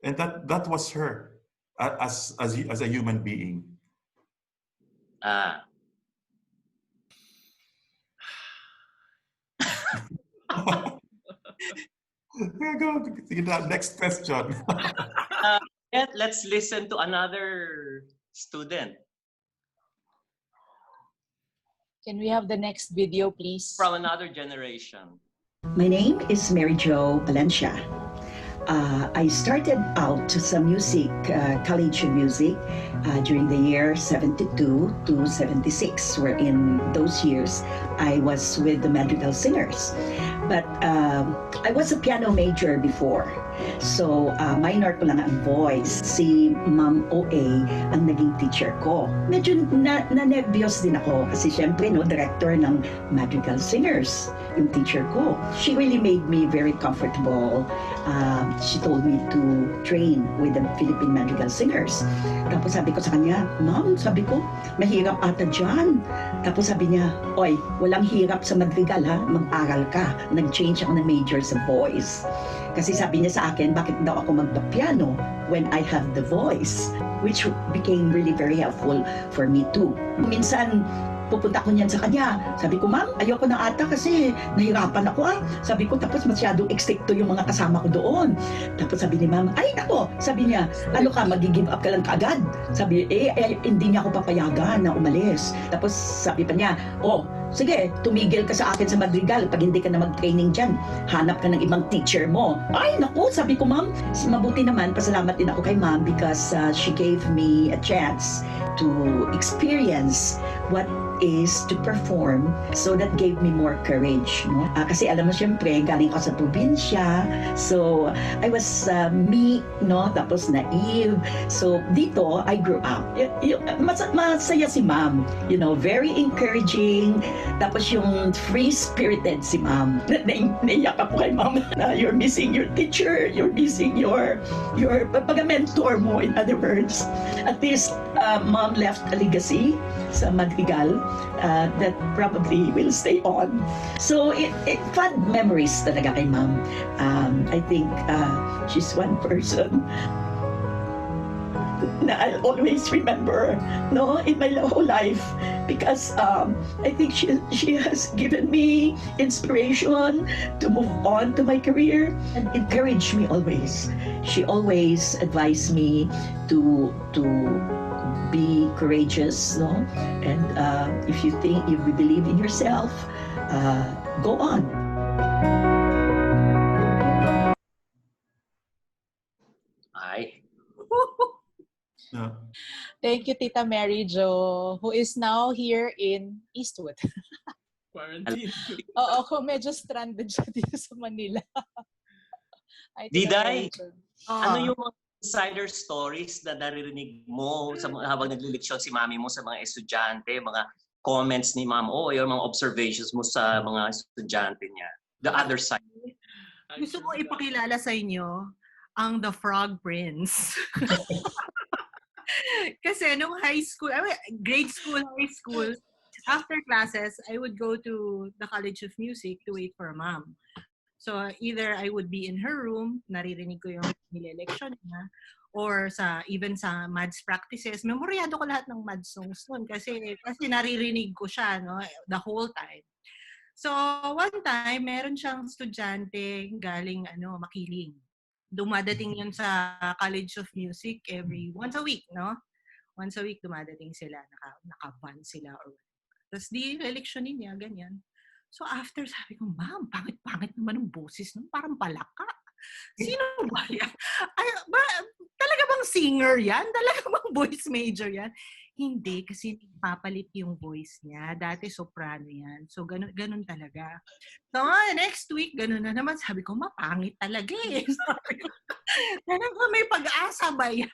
And that was her as a human being. Next question. Let's listen to another student. Can we have the next video, please? From another generation. My name is Mary Jo Valencia. I started out some music, college music, during the year 72 to 76, where in those years I was with the Madrigal Singers. But I was a piano major before. So, minor ko lang ang voice. Si Ma'am OA ang naging teacher ko. Medyo na-nervyos din ako kasi syempre, no, director ng Madrigal Singers, yung teacher ko. She really made me very comfortable. She told me to train with the Philippine Madrigal Singers. Tapos sabi ko sa kanya, Ma'am, sabi ko, mahirap ata dyan. Tapos sabi niya, oy, walang hirap sa madrigal ha, mag-aral ka. Nag-change ako ng major sa voice. Kasi sabi niya sa akin, bakit daw ako magpa-piano when I have the voice? Which became really very helpful for me too. Minsan, pupunta ko niyan sa kanya. Sabi ko, Ma'am, ayoko na ata kasi nahirapan ako Sabi ko, tapos masyadong ekstrikto yung mga kasama ko doon. Tapos sabi ni Ma'am, ay ako, sabi niya, ano ka, mag-give up ka lang kaagad? Sabi, hindi niya ako papayagan na umalis. Tapos sabi pa niya, sige, tumigil ka sa akin sa Madrigal pag hindi ka na mag-training dyan. Hanap ka ng ibang teacher mo. Ay, naku, sabi ko, Ma'am, mabuti naman, pasalamat din ako kay Ma'am because she gave me a chance to experience what is to perform. So that gave me more courage. No? Kasi alam mo, syempre, galing ako sa probinsya. So I was meek, no? Tapos naive. So dito, I grew up. Masaya si Ma'am. You know, very encouraging. Tapos yung free-spirited si Ma'am. Naiyak ako kay Ma'am na you're missing your teacher. You're missing your mentor mo, in other words. At least, Ma'am left a legacy sa Madrigal that probably will stay on. So, fun memories talaga kay Ma'am. I think she's one person na I'll always remember, no, in my whole life, because I think she has given me inspiration to move on to my career and encouraged me always. She always advised me to be courageous, no? And if you believe in yourself, go on. Yeah. Thank you, Tita Mary Jo, who is now here in Eastwood. Quarantine. Oo, kung medyo stranded siya dito sa Manila. Diday, ano yung mga insider stories na naririnig mo habang naglileksyon si mami mo sa mga estudyante, mga comments ni Ma'am O, yung mga observations mo sa mga estudyante niya? The other side. Gusto ko ipakilala sa inyo ang The Frog Prince. Kasi nung grade school, high school, after classes, I would go to the College of Music to wait for Ma'am. So either I would be in her room, naririnig ko yung nile-lection niya, or even sa Madz practices, memoryado ko lahat ng Madz songs nun kasi naririnig ko siya, no, the whole time. So one time, meron siyang estudyante galing Makiling. Dumadating yun sa College of Music once a week, no? Once a week dumadating sila, naka-van sila or tapos di-electionin niya, ganyan. So after, sabi ko, Ma'am, pangit naman ang boses nun, parang palaka. Sino ba yan? Talaga bang singer yan? Talaga bang voice major yan? Hindi, kasi papalit yung voice niya. Dati soprano yan. So, ganun talaga. So, next week, ganun na naman. Sabi ko, mapangit talaga eh. Sabi ko, ganun ba may pag-asa ba yan?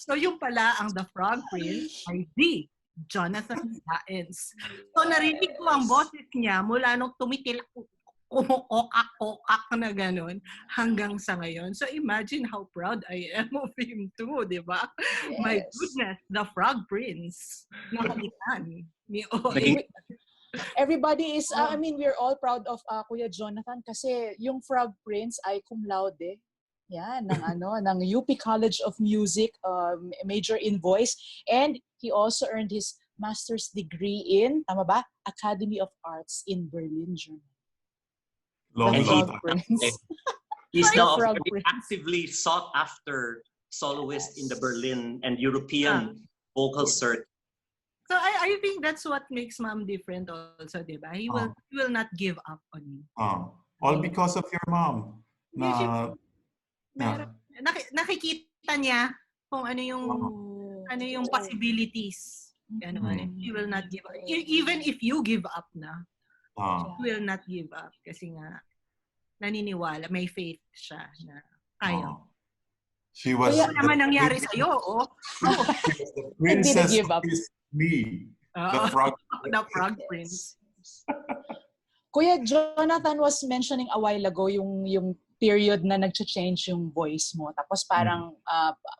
So, yung pala, ang The Frog Prince ay Jonathan Zaens. So, narinig ko ang boses niya mula nung tumitil kumukokak-kokak na gano'n hanggang sa ngayon. So imagine how proud I am of him too, di ba? Yes. My goodness, the Frog Prince. Nakalitan ni Everybody is, I mean, we're all proud of Kuya Jonathan kasi yung Frog Prince ay cum laude. Yan, ng UP College of Music, major in voice. And he also earned his master's degree in, tama ba? Academy of Arts in Berlin, Germany. He's now a very actively sought after soloist in the Berlin and European vocal circuit. So I think that's what makes Mom different also, diba? He will not give up on you. All because of your mom. Nakikita niya kung ano yung possibilities. He will not give up. Even if you give up na, he will not give up kasi nga naniniwala, may faith siya na kaya. She was naman nangyari sa iyo, the princess of me. The Frog Prince. Kuya Jonathan was mentioning a while ago yung period na nag-change yung voice mo. Tapos parang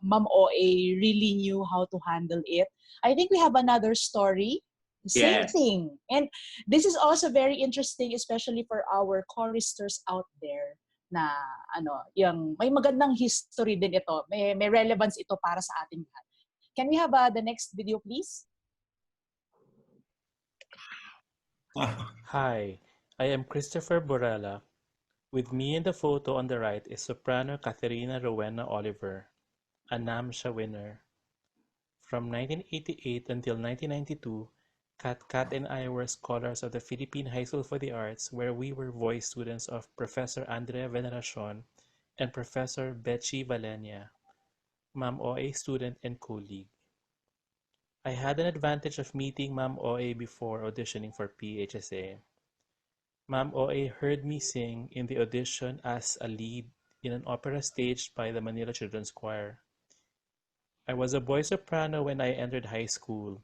Ma'am OA really knew how to handle it. I think we have another story. Same thing. And this is also very interesting, especially for our choristers out there na yung may magandang history din ito. May relevance ito para sa ating lahat. Can we have the next video, please? Hi, I am Christopher Borella. With me in the photo on the right is soprano Catherina Rowena Oliver, a NAMSHA winner. From 1988 until 1992, Kat and I were scholars of the Philippine High School for the Arts, where we were voice students of Professor Andrea Veneracion and Professor Betchy Valenia, Ma'am OA student and colleague. I had an advantage of meeting Ma'am OA before auditioning for PHSA. Ma'am OA heard me sing in the audition as a lead in an opera staged by the Manila Children's Choir. I was a boy soprano when I entered high school.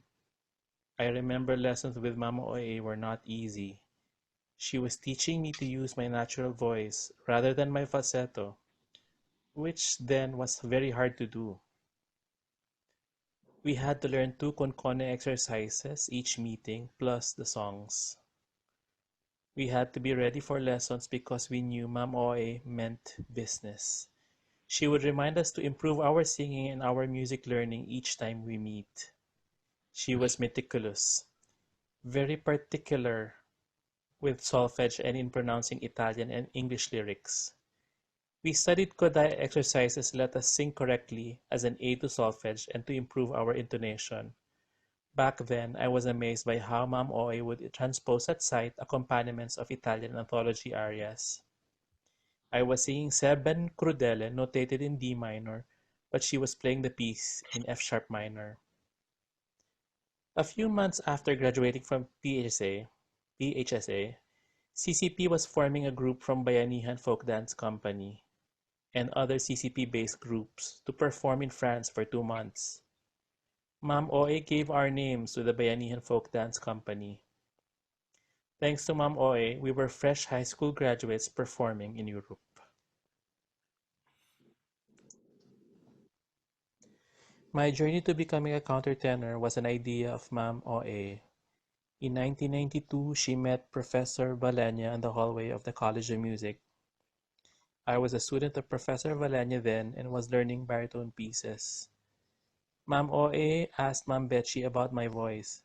I remember lessons with Mama OA were not easy. She was teaching me to use my natural voice rather than my falsetto, which then was very hard to do. We had to learn 2 konkone exercises each meeting plus the songs. We had to be ready for lessons because we knew Ma'am OA meant business. She would remind us to improve our singing and our music learning each time we meet. She was meticulous, very particular with solfege and in pronouncing Italian and English lyrics. We studied Kodály exercises let us sing correctly as an aid to solfege and to improve our intonation. Back then, I was amazed by how Ma'am OA would transpose at sight accompaniments of Italian anthology arias. I was singing Serben Crudele notated in D minor, but she was playing the piece in F sharp minor. A few months after graduating from PHSA, CCP was forming a group from Bayanihan Folk Dance Company and other CCP-based groups to perform in France for 2 months. Ma'am OA gave our names to the Bayanihan Folk Dance Company. Thanks to Ma'am OA, we were fresh high school graduates performing in Europe. My journey to becoming a countertenor was an idea of Ma'am OA. In 1992, she met Professor Valenia in the hallway of the College of Music. I was a student of Professor Valenia then and was learning baritone pieces. Ma'am OA asked Ma'am Betchy about my voice.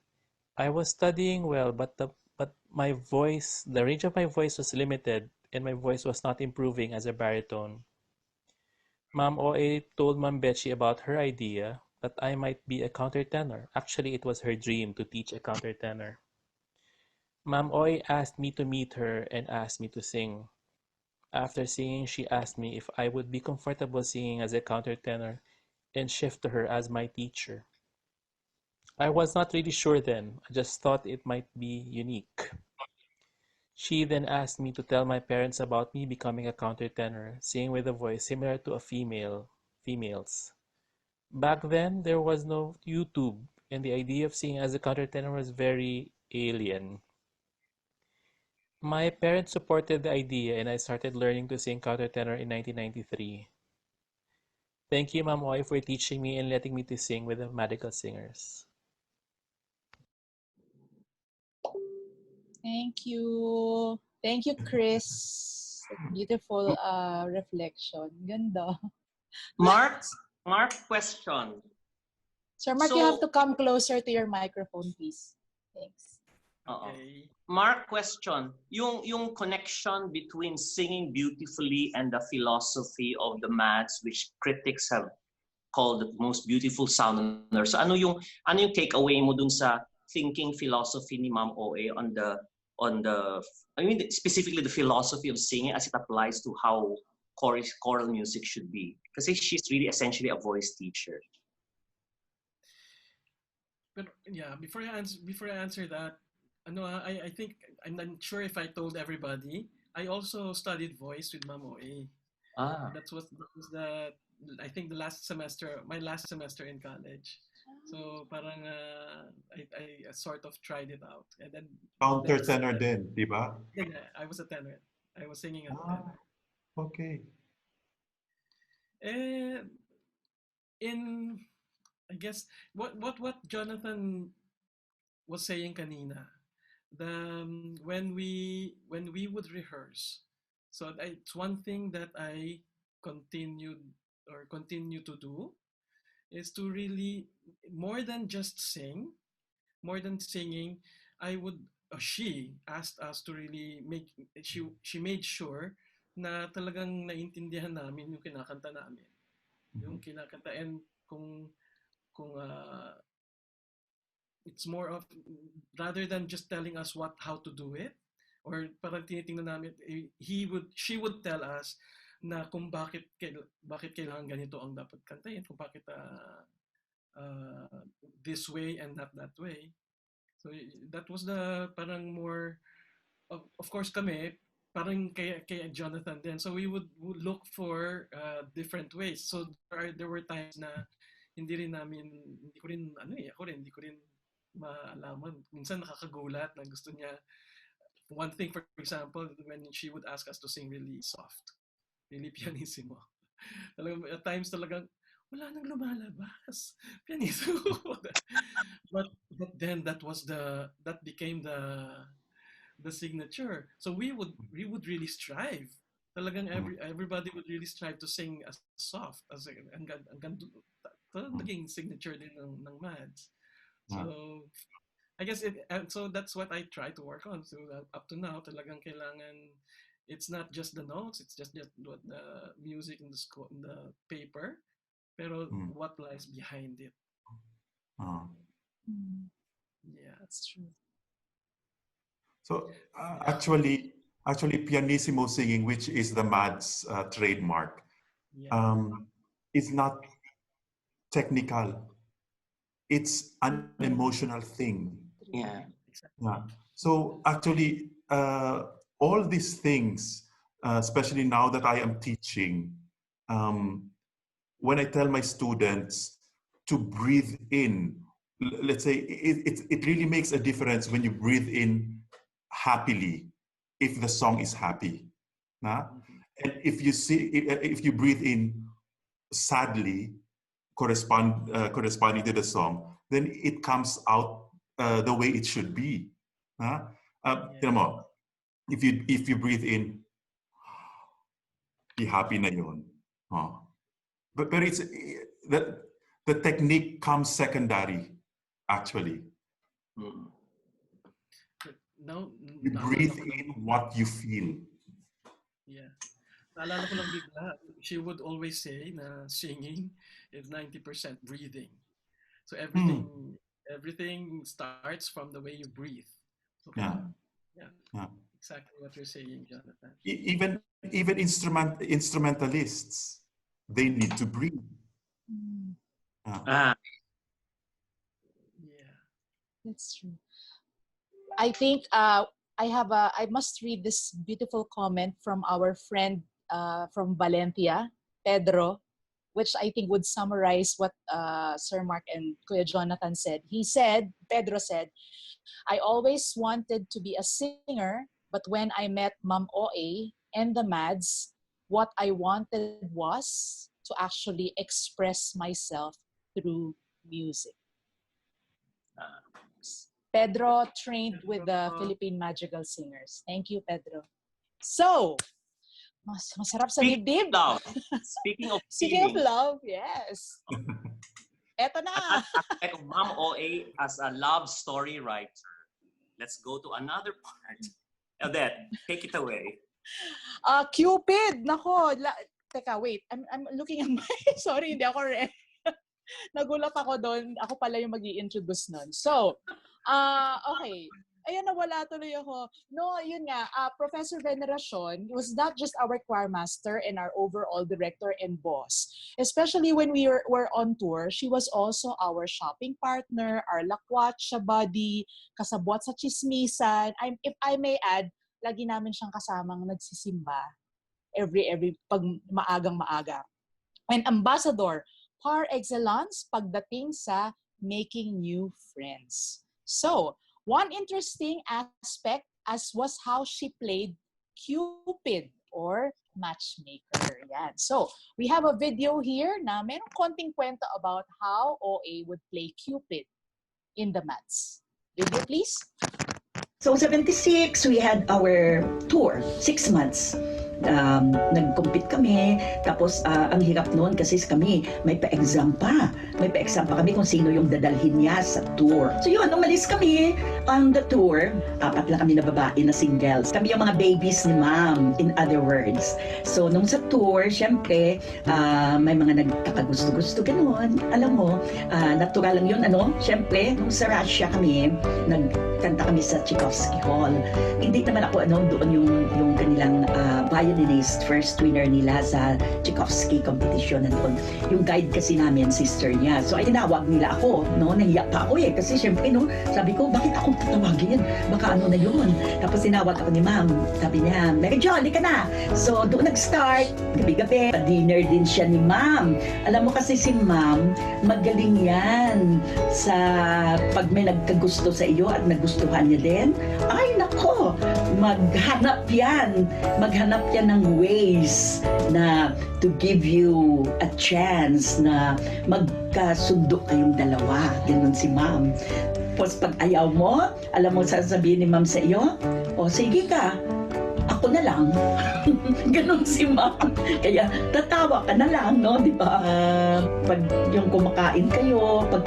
I was studying well, but my voice, the range of my voice was limited and my voice was not improving as a baritone. Ma'am OA told Ma'am Betchy about her idea that I might be a countertenor. Actually, it was her dream to teach a countertenor. Ma'am OA asked me to meet her and asked me to sing. After singing, she asked me if I would be comfortable singing as a countertenor and shift to her as my teacher. I was not really sure then. I just thought it might be unique. She then asked me to tell my parents about me becoming a countertenor, singing with a voice similar to a female's. Back then, there was no YouTube, and the idea of singing as a countertenor was very alien. My parents supported the idea, and I started learning to sing countertenor in 1993. Thank you, Ma'am Oy, for teaching me and letting me to sing with the medical singers. Thank you. Thank you, Chris. Beautiful reflection. Ganda. Mark, question. Sir Mark, you have to come closer to your microphone, please. Thanks. Okay. Mark, question. Yung connection between singing beautifully and the philosophy of the Madz, which critics have called the most beautiful sound on earth. So ano yung takeaway mo dun sa thinking philosophy ni Ma'am OA on the specifically the philosophy of singing as it applies to how choral music should be? Because she's really essentially a voice teacher. But yeah, before I answer that, I think I'm not sure if I told everybody. I also studied voice with Ma'am OA. That was I think my last semester in college. So parang I sort of tried it out, and then countertenor din, di ba? Yeah, I was a tenor. I was singing as a tenor. Okay. I guess what Jonathan was saying kanina, when we would rehearse, so it's one thing that I continue to do is to really, more than just sing, more than singing, she asked us to really she made sure na talagang naintindihan namin yung kinakanta namin. Yung kinakanta, and kung it's more of, rather than just telling us how to do it, or parang tinitingnan namin, she would tell us na kung bakit kailangan ganito ang dapat kantahin, kung bakit this way and not that way. So that was the parang more of course kami parang kay Jonathan then, so we would look for different ways. So there were times na hindi ko rin maalaman. Minsan nakakagulat na gusto niya. One thing, for example, when she would ask us to sing really soft, really pianissimo. At times talagang wala nang lumalabas. Pianissimo. but then that became the signature. So we would really strive. Talagang everybody would really strive to sing as soft as naging signature din ng Madz. So I guess so that's what I try to work on. So up to now, talagang kailangan, it's not just the notes, it's just what the music in the paper, pero what lies behind it. Yeah, that's true. So actually, pianissimo singing, which is the Madz trademark, is not technical. It's an emotional thing. Yeah. So actually, all these things, especially now that I am teaching, when I tell my students to breathe in, let's say it really makes a difference when you breathe in happily, if the song is happy. And if you breathe in sadly, corresponding to the song, then it comes out the way it should be. If you breathe in, be happy na yun. But it's the technique comes secondary, actually. You breathe in what you feel. Yeah. Naalala ko lang bigla, she would always say na singing is 90% breathing. So everything starts from the way you breathe. So, exactly what you're saying, Jonathan. Even instrumentalists, they need to breathe. Yeah. That's true. I think I must read this beautiful comment from our friend from Valencia, Pedro, which I think would summarize what Sir Mark and Kuya Jonathan said. Pedro said, I always wanted to be a singer, but when I met Ma'am OA and the Madz, what I wanted was to actually express myself through music. Pedro trained with the Philippine Magical Singers. Thank you, Pedro. So, masarap sa dibdib. Speaking of Speaking of singing. love, yes. Eto na. Aspect of Ma'am OA as a love story writer. Let's go to another part. Odette, take it away. Cupid. Nako. Teka, wait. I'm looking at my... Sorry, hindi ako ready. Nagulat ako doon. Ako pala yung mag-i-introduce nun. So, okay. Ayan, nawala tuloy ako. No, yun nga, Professor Veneracion was not just our choir master and our overall director and boss. Especially when we were on tour, she was also our shopping partner, our lakwatsa buddy, kasabwat sa chismisan. If I may add, lagi namin siyang kasamang nagsisimba every pag maagang-maaga. And ambassador par excellence pagdating sa making new friends. So, one interesting aspect was how she played Cupid or matchmaker. Yan. So, we have a video here na merong konting kwento about how OA would play Cupid in the Madz. Video, please. So, 76, we had our tour, 6 months. Nag-compete kami, tapos ang hirap noon kasi kami may pa-exam pa kami kung sino yung dadalhin niya sa tour. So yun, umalis kami on the tour, 4 lang kami na babae na singles, kami yung mga babies ni ma'am, in other words. So nung sa tour, syempre may mga nagkakagusto-gusto ganun, alam mo, natural lang yun, syempre nung sa Russia kami, nagkanta kami sa Tchaikovsky Hall. Hindi naman ako doon yung kanilang violinist, first winner nila sa Tchaikovsky competition nandun. Yung guide kasi namin, sister niya. So ay tinawag nila ako, nahiya pa ako kasi syempre sabi ko, bakit akong tatawagin? Baka na yun. Tapos tinawag ako ni ma'am. Sabi niya, Mary Jo, ka na. So doon nag-start, gabi-gabi. Pa-dinner din siya ni ma'am. Alam mo kasi si ma'am, magaling yan sa pag may nagkagusto sa iyo at nagustuhan niya din. Ay nako, maghanap yan ng ways na to give you a chance na magkasundo kayong dalawa. Ganun si ma'am. Tapos pag ayaw mo, alam mo sasabihin ni ma'am sa iyo, o sige ka, ako na lang. Ganun si ma'am. Kaya tatawa ka na lang, di ba? Pag yung kumakain kayo, pag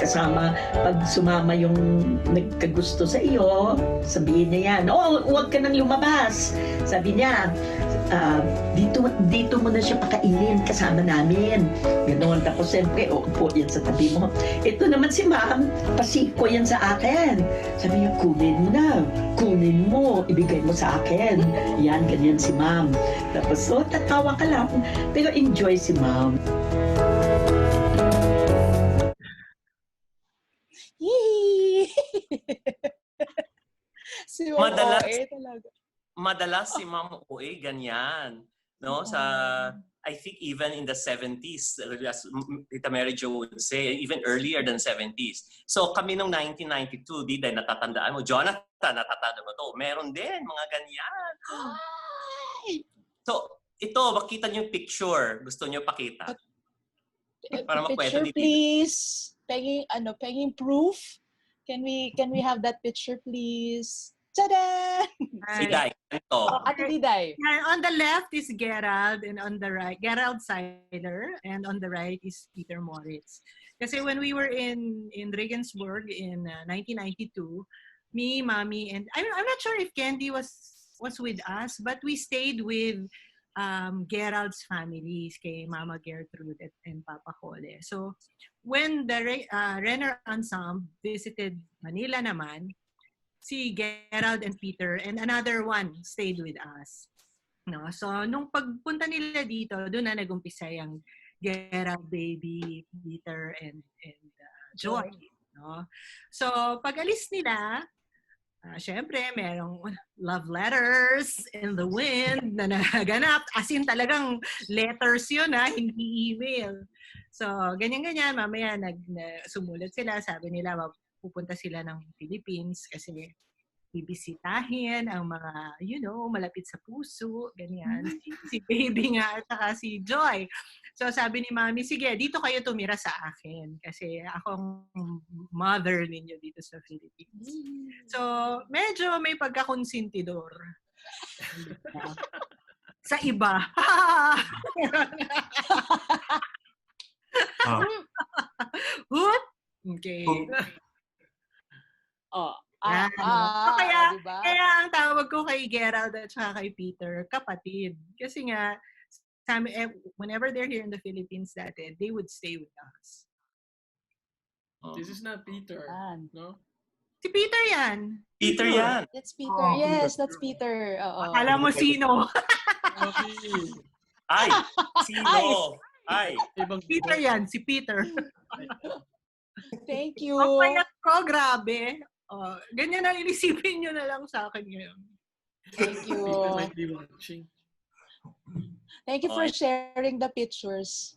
sumama yung nagkagusto sa iyo, sabihin niya yan, huwag ka nang lumabas. Sabi niya, dito mo na siya pakainin kasama namin. Ganoon. Tapos siyempre, upo yan sa tabi mo. Ito naman si ma'am, pasiko yan sa akin. Sabi niya, kunin mo, ibigay mo sa akin. Yan, ganyan si ma'am. Tapos, tatawa ka lang. Pero enjoy si ma'am. Yee! Si Madalas, OA talaga. Madalas si Ma'am OA ganyan, no? Sa I think even in the 70s, as Tita Mary Jo would say, even earlier than 70s. So kami nung 1992, Diday, natatandaan mo, Jonathan, natatandaan mo to, meron din mga ganyan. So ito, makita niyo yung picture. Gusto niyo pakita? Para makwento Picture, please. Peggy proof. Can we have that picture, please? Ta-da! Diday, ito. Ate Diday. On the left is Gerald and on the right, Gerald Seiler, and on the right is Peter Moritz. Kasi when we were in Regensburg in 1992, me, Mommy, and I'm not sure if Candy was with us, but we stayed with Gerald's families, kay Mama Gertrude and Papa Jole. So when the Renner Ensemble visited Manila naman, si Gerald and Peter and another one stayed with us. No? So, nung pagpunta nila dito, doon na nag-umpisa yung Gerald, Baby, Peter, and Joy. No? So, pag alis nila, syempre, merong love letters in the wind na naganap. As in, talagang letters yun, hindi email. So, ganyan-ganyan. Mamaya, sumulat sila. Sabi nila, pupunta sila ng Philippines kasi bibisitahin ang mga, malapit sa puso. Ganyan. Si Baby nga at saka si Joy. So, sabi ni Mami, sige, dito kayo tumira sa akin. Kasi akong mother ninyo dito sa Philippines. So, medyo may pagkakonsentidor. Sa iba. Hoop! Okay. Diba? Kaya ang tawag ko kay Gerald at saka kay Peter, kapatid. Kasi nga, whenever they're here in the Philippines dati, they would stay with us. This is not Peter, no? Si Peter yan. Peter yan. That's Peter. Yes, that's Peter. Akala mo sino? Ay, sino? Ay. Peter yan, si Peter. Thank you. Ang payat ko, grabe. Ganyan na, inisipin nyo na lang sa akin ngayon. Thank you. Peter might be watching. Thank you for sharing the pictures.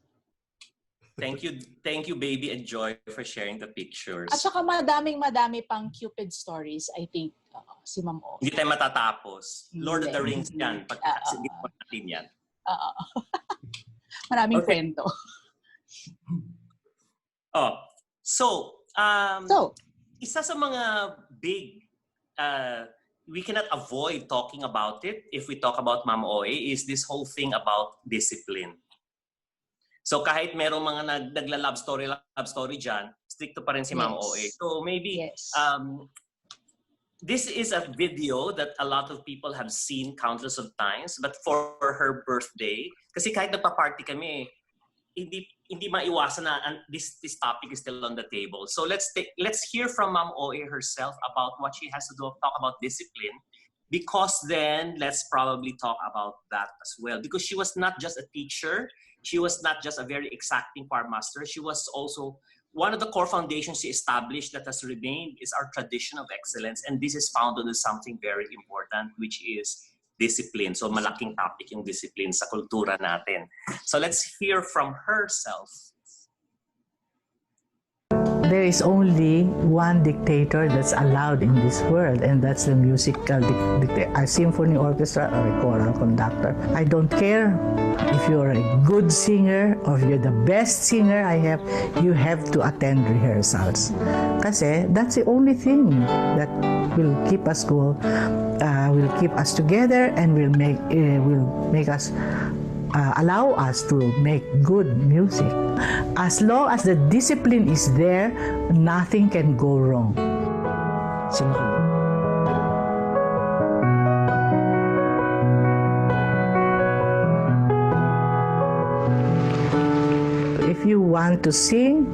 Thank you, Baby and Joy, for sharing the pictures. At saka madami pang Cupid stories, I think, si Ma'am O. Hindi tayo matatapos. Lord of the Rings yan. Pagkasigit mo natin yan. Maraming kwento. So, isa sa mga big, we cannot avoid talking about it if we talk about Ma'am Oe, is this whole thing about discipline. So kahit merong mga nagla-love story dyan, stricto pa rin si Ma'am Oe. So maybe, this is a video that a lot of people have seen countless of times, but for her birthday, kasi kahit nagpa-party kami, hindi maiwasan na this topic is still on the table. So let's hear from Ma'am Oe herself about what she has to do, talk about discipline, because then let's probably talk about that as well. Because she was not just a teacher, she was not just a very exacting choir master, she was also one of the core foundations she established that has remained is our tradition of excellence, and this is founded on something very important, which is discipline. So malaking topic yung discipline sa kultura natin. So let's hear from herself. There is only one dictator that's allowed in this world, and that's the musical dictator, a symphony orchestra or a choral conductor. I don't care if you're a good singer or if you're the best singer you have to attend rehearsals. Kasi that's the only thing that will keep us will keep us together and will make us allow us to make good music. As long as the discipline is there, nothing can go wrong. If you want to sing,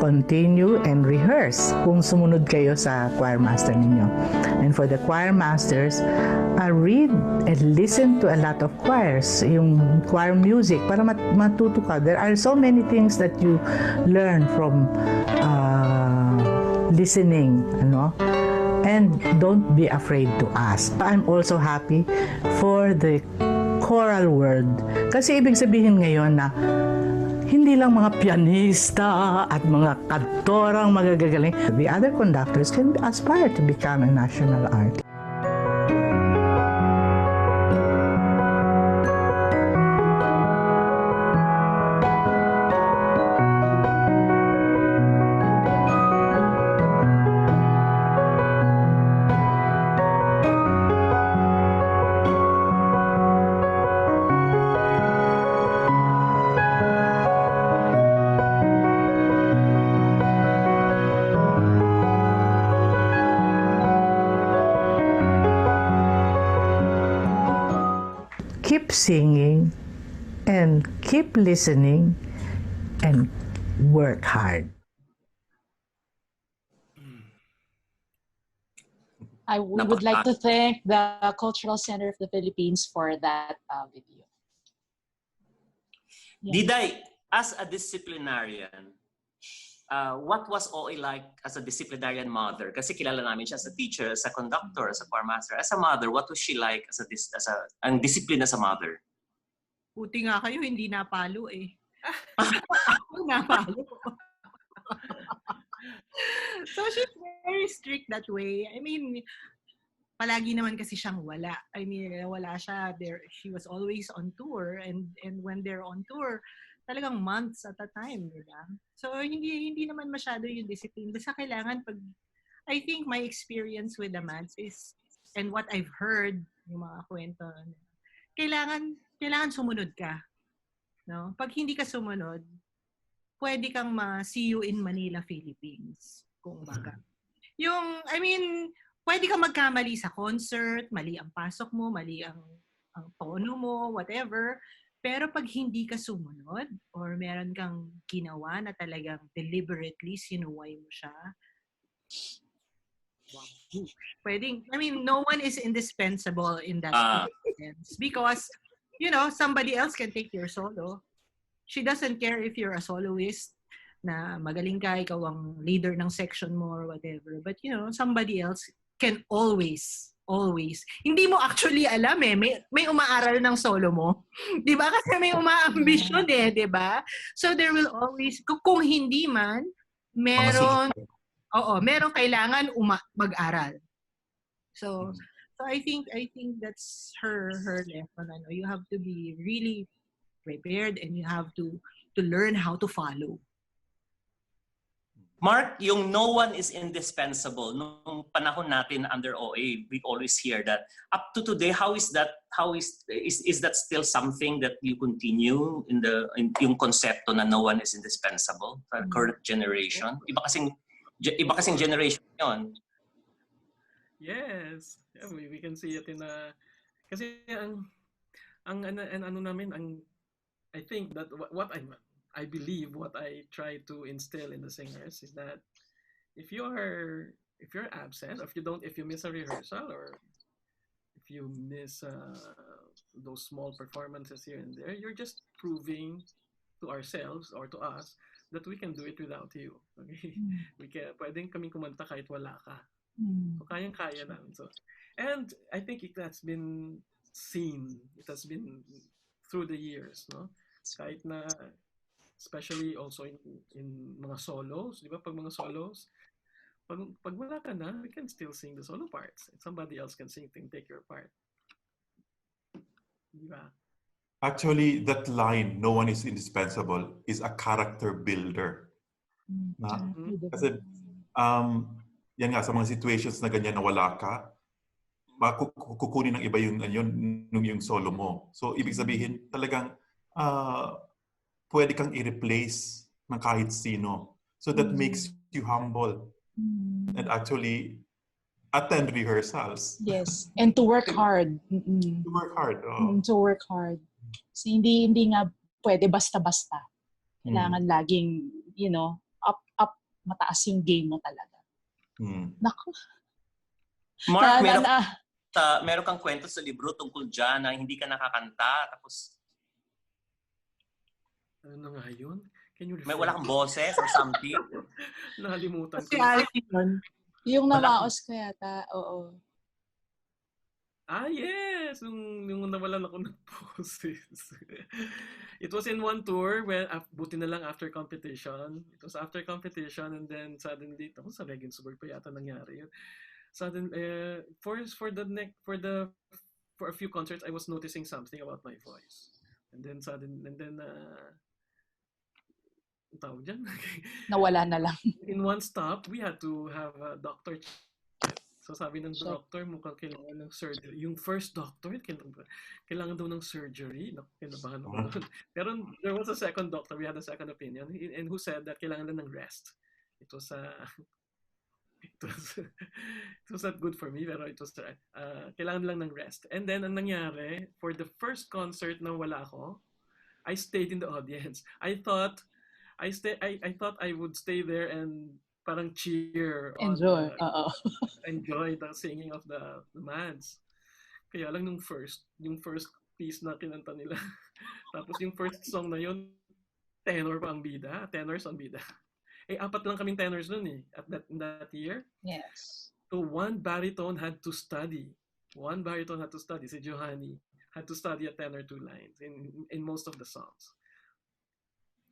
continue and rehearse kung sumunod kayo sa choir master ninyo. And for the choir masters, read and listen to a lot of choirs, yung choir music, para matuto ka. There are so many things that you learn from listening, and don't be afraid to ask. I'm also happy for the choral world, kasi ibig sabihin ngayon na hindi lang mga pianista at mga kantorang magagagaling. The other conductors can aspire to become a national artist. Keep singing and keep listening and work hard. We would like to thank the Cultural Center of the Philippines for that video. Yeah. Diday, as a disciplinarian, what was OA like as a disciplinarian mother? Kasi kilala namin siya as a teacher, as a conductor, as a choir master. As a mother, what was she like ang discipline as a mother? Buti nga kayo, hindi napalo eh. Ako napalo. So she's very strict that way. I mean, palagi naman kasi siyang wala. I mean, wala siya there. She was always on tour, and when they're on tour, talagang months at a time, diba? So hindi naman masyado yung discipline. Basta kailangan I think my experience with the Madz is, and what I've heard, yung mga kwento, kailangan sumunod ka. No? Pag hindi ka sumunod, pwede kang see you in Manila, Philippines. Kung baga. Pwede kang magkamali sa concert, mali ang pasok mo, mali ang tono mo, whatever. Pero pag hindi ka sumunod, or meron kang ginawa na talagang deliberately sinuway mo siya, no one is indispensable in that sense. Because, somebody else can take your solo. She doesn't care if you're a soloist, na magaling ka, ikaw ang leader ng section mo or whatever. But, somebody else can always. Hindi mo actually alam eh. May umaaral ng solo mo. Di ba? Kasi may umaambisyon eh. Di ba? So there will always, kung hindi man, meron kailangan mag-aral. So I think that's her lesson. You have to be really prepared, and you have to learn how to follow. Mark, yung no one is indispensable. Nung panahon natin under OA, we always hear that. Up to today, is that still something that you continue in yung konsepto na no one is indispensable for current generation? Iba kasing generation yon. Yes. Yeah, we can see it in kasi I think that I believe what I try to instill in the singers is that if you're absent, or if you miss a rehearsal, or if you miss those small performances here and there, you're just proving to ourselves or to us that we can do it without you. Okay? Pwedeng kaming kumanta kahit wala ka. So kayang-kaya namin. So, and I think that's been seen. It has been through the years, no? Kahit na especially also in mga solos, di ba? Pag mga solos, pag wala ka na, we can still sing the solo parts. And somebody else can sing and take your part. Di ba? Actually, that line, no one is indispensable, is a character builder. Kasi, yan nga, sa mga situations na ganyan na wala ka, kukunin ng iba yung solo mo. So, ibig sabihin, talagang, pwede kang i-replace ng kahit sino. So that makes you humble. And actually, attend rehearsals. Yes. And to work hard. To work hard. To work hard. So, hindi nga pwede basta-basta. Kailangan laging, up, mataas yung game mo talaga. Naku. Mark, meron kang kwento sa libro tungkol dyan na hindi ka nakakanta, tapos ano nga yun? Can you may wala kang boses or something? Nakalimutan ko. Si Alfred. Yung namaos ko yata, oo. Yes! Yung nawalan ako ng boses. It was in one tour, buti na lang after competition. It was after competition, and then suddenly, sa Regensburg pa yata nangyari yun. Suddenly, for a few concerts, I was noticing something about my voice. And then tawag dyan. Nawala na lang. In one stop, we had to have a doctor check. So sabi ng doctor, mukhang kailangan ng surgery. Yung first doctor, kailangan daw ng surgery. Kinabahan ako. Pero there was a second doctor, we had a second opinion, and who said that kailangan lang ng rest. It was not good for me, pero it was kailangan lang ng rest. And then ang nangyari, for the first concert na wala ako, I stayed in the audience. I thought I would stay there and parang cheer. Enjoy. Enjoy the singing of the Madz. Kaya lang yung first piece na kinanta nila. Tapos yung first song na yun, tenors ang bida. apat lang kaming tenors nun at that year. Yes. So one baritone had to study. Si Johanny had to study a tenor 2 lines in most of the songs.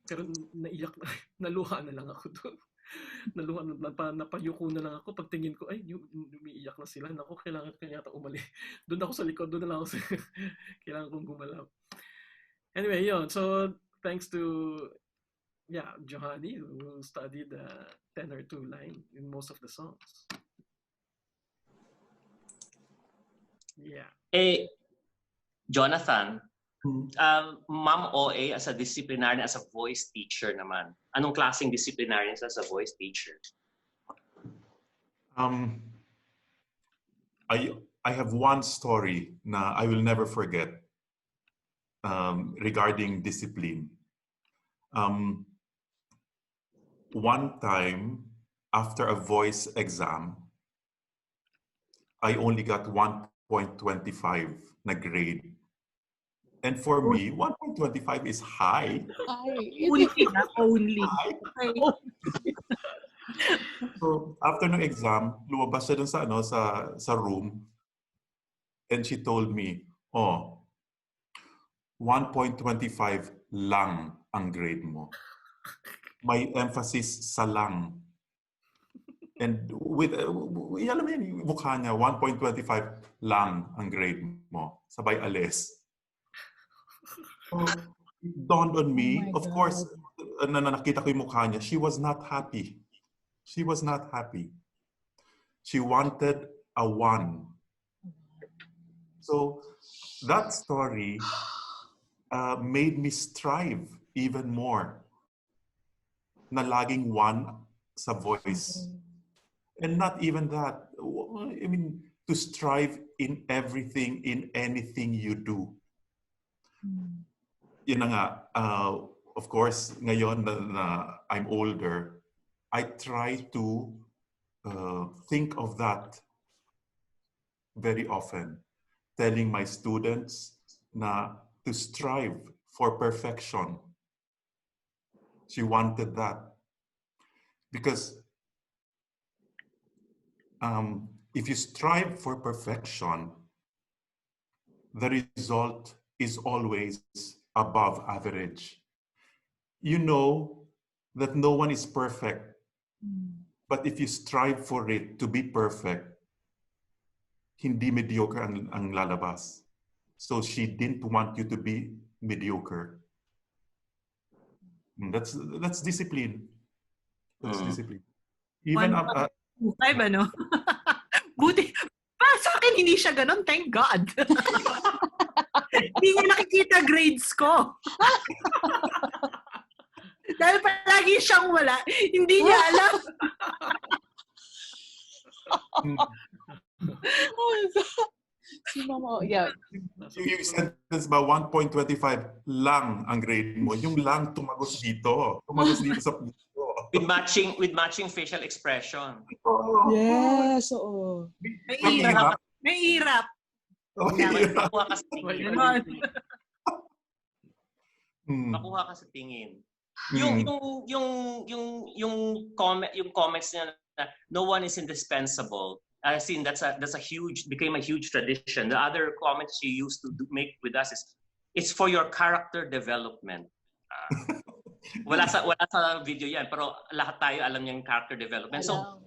Pero naiyak na, naluha na lang ako doon. Napayuko na lang ako. Pagtingin ko, ay, umiiyak na sila. Naku, kailangan yata umali. Doon ako sa likod, doon na lang ako kailangan kong gumalaw. Anyway, yun. So, thanks to Johanny, who studied the tenor 2 line in most of the songs. Yeah. Jonathan, Ma'am OA as a disciplinarian, as a voice teacher naman. Anong klaseng disciplinarian as a voice teacher? I have one story na I will never forget regarding discipline. One time, after a voice exam, I only got 1.25 na grade. And for me, 1.25 is high. Only. So after ng exam, lumabas siya dun sa room, and she told me, 1.25 lang ang grade mo. May emphasis sa lang. And with, alam mo yun, mukha niya, 1.25 lang ang grade mo. Sabay alis. So, it dawned on me, of course, na nakita ko yung mukha niya, she was not happy. She was not happy. She wanted a 1. So that story made me strive even more na laging 1 sa voice. And not even that. I mean, to strive in everything, in anything you do. Yun na nga, of course, ngayon na I'm older, I try to think of that very often, telling my students na to strive for perfection. She wanted that. Because if you strive for perfection, the result is always above average. You know that no one is perfect. But if you strive for it to be perfect, hindi mediocre ang lalabas. So she didn't want you to be mediocre. That's discipline. That's discipline. Even ano? Buti. Para sa akin, hindi siya ganun. Thank God. Hindi niya nakikita grades ko. Dahil palagi siyang wala. Hindi niya alam. Si Mama, yeah. Yung sentence ba, 1.25 lang ang grade mo. Yung lang tumagos dito. Tumagos dito sa puso. With matching facial expression. Yes, oo. May hirap. Makuha ka sa tingin. Makuha ka sa tingin. Yung comments niya na no one is indispensable. I've seen that's became a huge tradition. The other comments she used to make with us is, it's for your character development. Wala sa video yan, pero lahat tayo alam niyang character development. So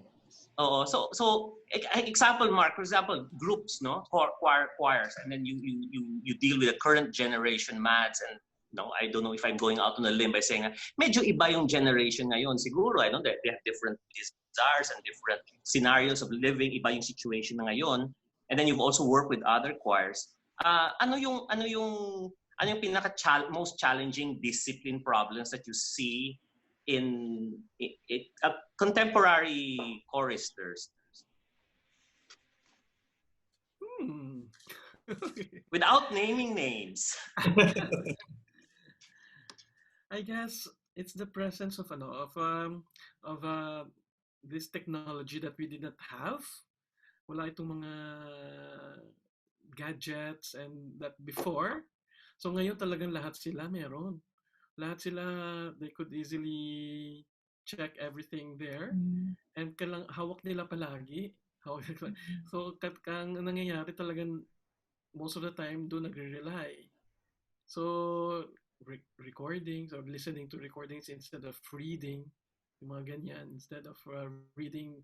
example, Mark, for example, groups, no, choirs, and then you deal with the current generation, Madz, and I don't know if I'm going out on a limb by saying medyo iba yung generation ngayon. Siguro, I know that they have different desires and different scenarios of living. Iba yung situation na ngayon. And then you've also worked with other choirs. Ano yung most challenging discipline problems that you see in contemporary choristers? Without naming names. I guess it's the presence of this technology that we did not have. Wala itong mga gadgets and that before. So ngayon talagang lahat sila meron. Lahat sila, they could easily check everything there. And hawak nila palagi. So, ang nangyayari talagang most of the time, doon nagre-rely. So, recordings or listening to recordings instead of reading, yung mga ganyan, instead of reading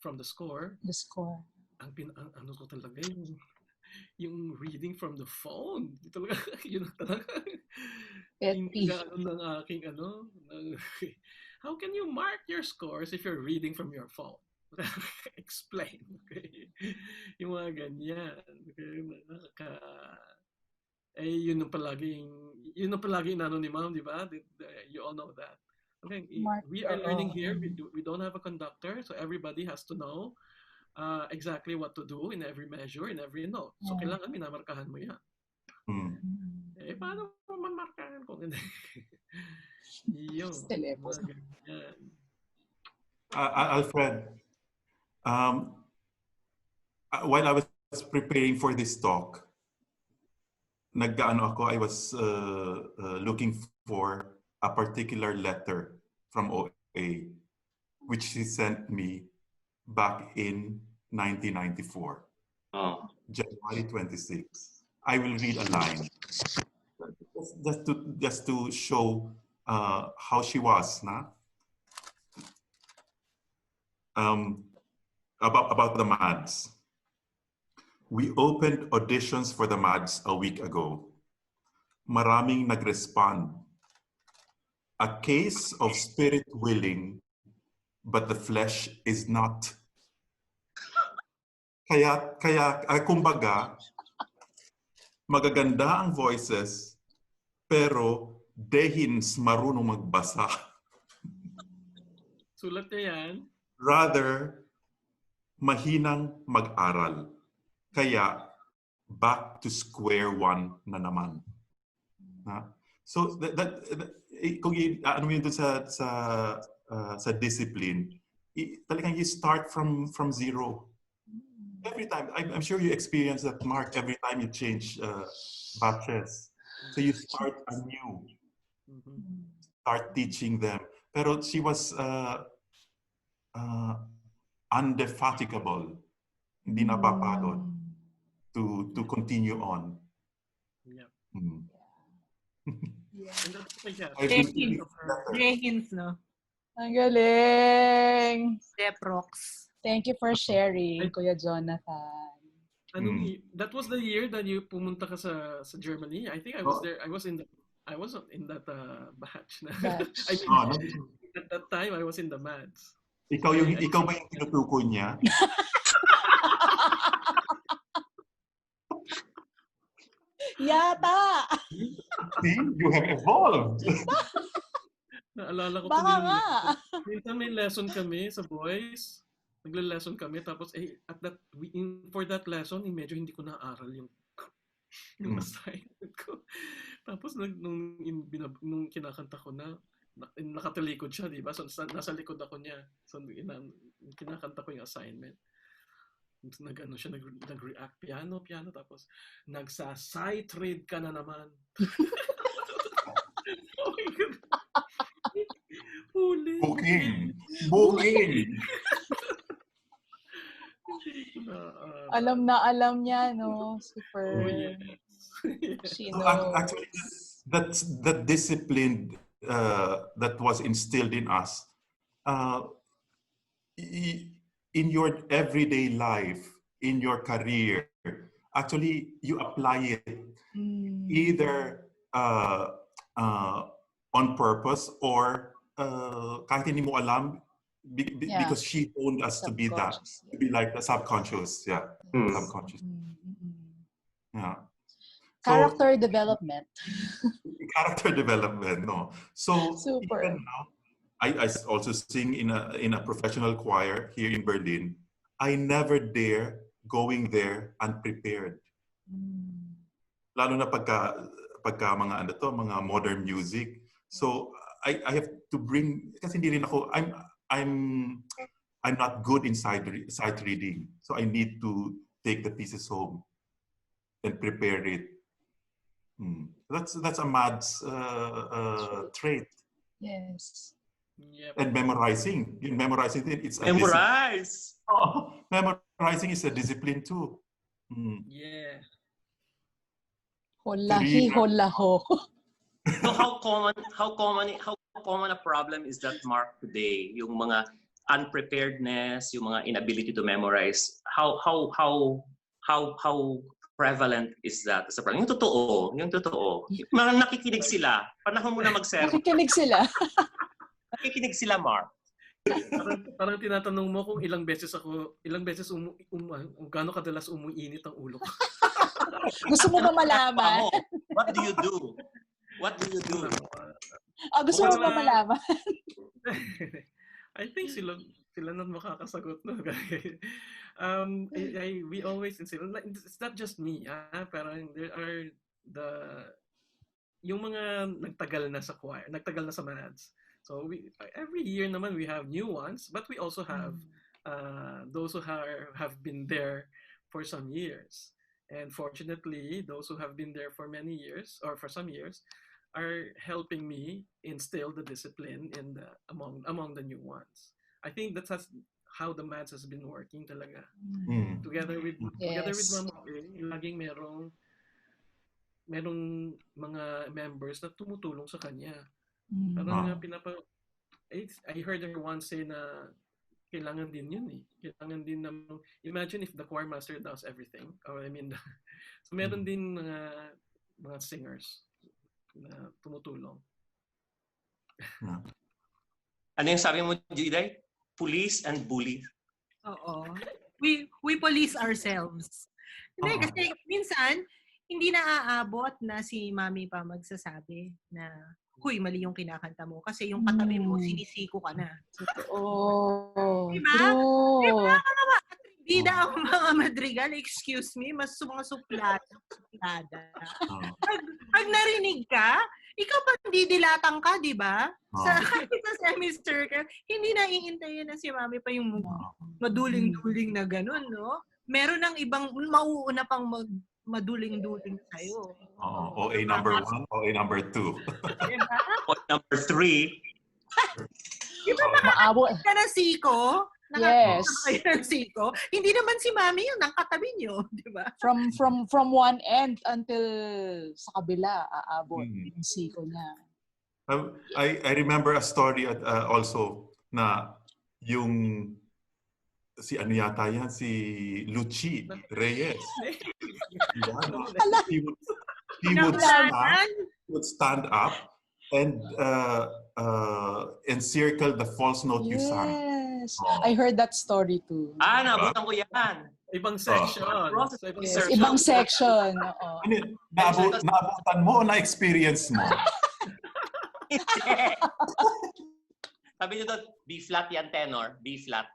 from the score. The score. Ano ko talaga yung reading from the phone. Talaga, yun talaga. Ng aking how can you mark your scores if you're reading from your phone? Explain. Okay? Yung mga ganyan. Okay? Yun ang palaging nano ni Ma'am, di ba? You all know that. Okay, we are learning here. We don't have a conductor, so everybody has to know exactly what to do in every measure, in every note. So, kailangan minamarkahan mo yan. Paano mo mamarkahan kung hindi? Yun. Alfred, while I was preparing for this talk, I was looking for a particular letter from OA, which she sent me back in 1994, January 26. I will read a line just to show how she was, about the Madz. We opened auditions for the Madz a week ago. Maraming nag-respond. A case of spirit willing, but the flesh is not. Kaya kumbaga, magaganda ang voices, pero dehins marunong magbasa. Sulat niya yan. Rather, mahinang mag-aral. Kaya, back to square one na naman. So, kung ano yun doon sa discipline, talagang you start from zero. Every time, I'm sure you experience that, Mark, every time you change batches. So you start anew. Start teaching them. Pero she was undefatigable. Hindi napapagod to continue on. Yeah. Rehins, no? Ang galing! Deprox. Thank you for sharing, Kuya Jonathan. That was the year that you pumunta ka sa Germany. I think I was there. I was in that batch. At that time, I was in the Madz. Ikaw ba yung tinutukoy niya? Yata! See? You have evolved! Naalala ko baka nga! Minsan may lesson kami sa boys. Nagle-lesson kami. Tapos, for that lesson, medyo hindi ko na-aral yung assignment ko. Tapos, nung kinakanta ko na, nakatalikod siya, di ba? So, nasa likod ako niya. So, kinakanta ko yung assignment. Nag-react piano, tapos nagsa-sight read ka na naman. Oh my God. Booking! Alam na alam niya, no? Super. Oh, yes. She So, knows. actually, that discipline that was instilled in us, in your everyday life, in your career, actually, you apply it either on purpose or kahit hindi mo alam, because she owned us to be that, to be like the subconscious, subconscious. Yeah. Character development. Character development, no. So Super. even now, I also sing in a professional choir here in Berlin. I never dare going there unprepared. Lalo na pagka mga modern music. So I have to bring, kasi hindi rin ako, I'm not good in sight reading. So I need to take the pieces home and prepare it. That's a Madz trait. Yes. Yep. And memorizing. Yung memorizing din, it's a Memorize. memorizing is a discipline too. Yeah. Holahi, holaho. So how common a problem is that, Mark, today? Yung mga unpreparedness, yung mga inability to memorize. How prevalent is that as a problem? Yung totoo. Mga nakikinig sila. Panahon mo na mag-serve. Nakikinig sila. Nakikinig sila, Mark. Parang tinatanong mo kung ilang beses gaano kadalas umuinit ang ulo ko. Gusto mo ba malaman? What do you do? Gusto mo ba malaman? I think sila na makakasagot, no? We always insist, it's not just me, parang there are yung mga nagtagal na sa choir, nagtagal na sa Madz. So every year naman we have new ones, but we also have those who have been there for some years. And fortunately, those who have been there for many years or for some years are helping me instill the discipline among the new ones. I think that's how the Madz has been working talaga. Together with Mama, laging merong mga members na tumutulong sa kanya. Parang I heard her once say na kailangan din yun eh. Kailangan din na, imagine if the choir master does everything. So meron din mga singers na tumutulong. Ano yung sabi mo, Diday? Police and bully. Oo. We police ourselves. Hindi, kasi minsan, hindi naaabot na si Mami pa magsasabi na, huy, mali yung kinakanta mo. Kasi yung katabi mo, sinisiko ka na. Oo. Diba? True. Diba? Bida ang mga madrigal, excuse me, mas mga suplada. Pag narinig ka, ikaw pa didilatang ka, di ba? Sa semi-circle, hindi naiintayin na si Mami pa yung maduling-duling na gano'n, no? Meron ng ibang, mauuna pang maduling-duling sa'yo. OA number 1, OA number 2. Diba? OA number 3. Di ba nakakatabi ka ng siko? Yes. Ng siko? Hindi naman si Mami yun, ang katabi nyo. Di ba? From one end until sa kabila, aabot yung siko niya. I remember a story also na yung si ano yata yan, si Luchi Reyes. He would stand up and encircle the false note you sang. Yes. I heard that story too. Nabutan ko yan. Ibang section. Ibang section. Naabutan mo o na-experience mo? Sabi niyo doon, B-flat yan, tenor. B-flat.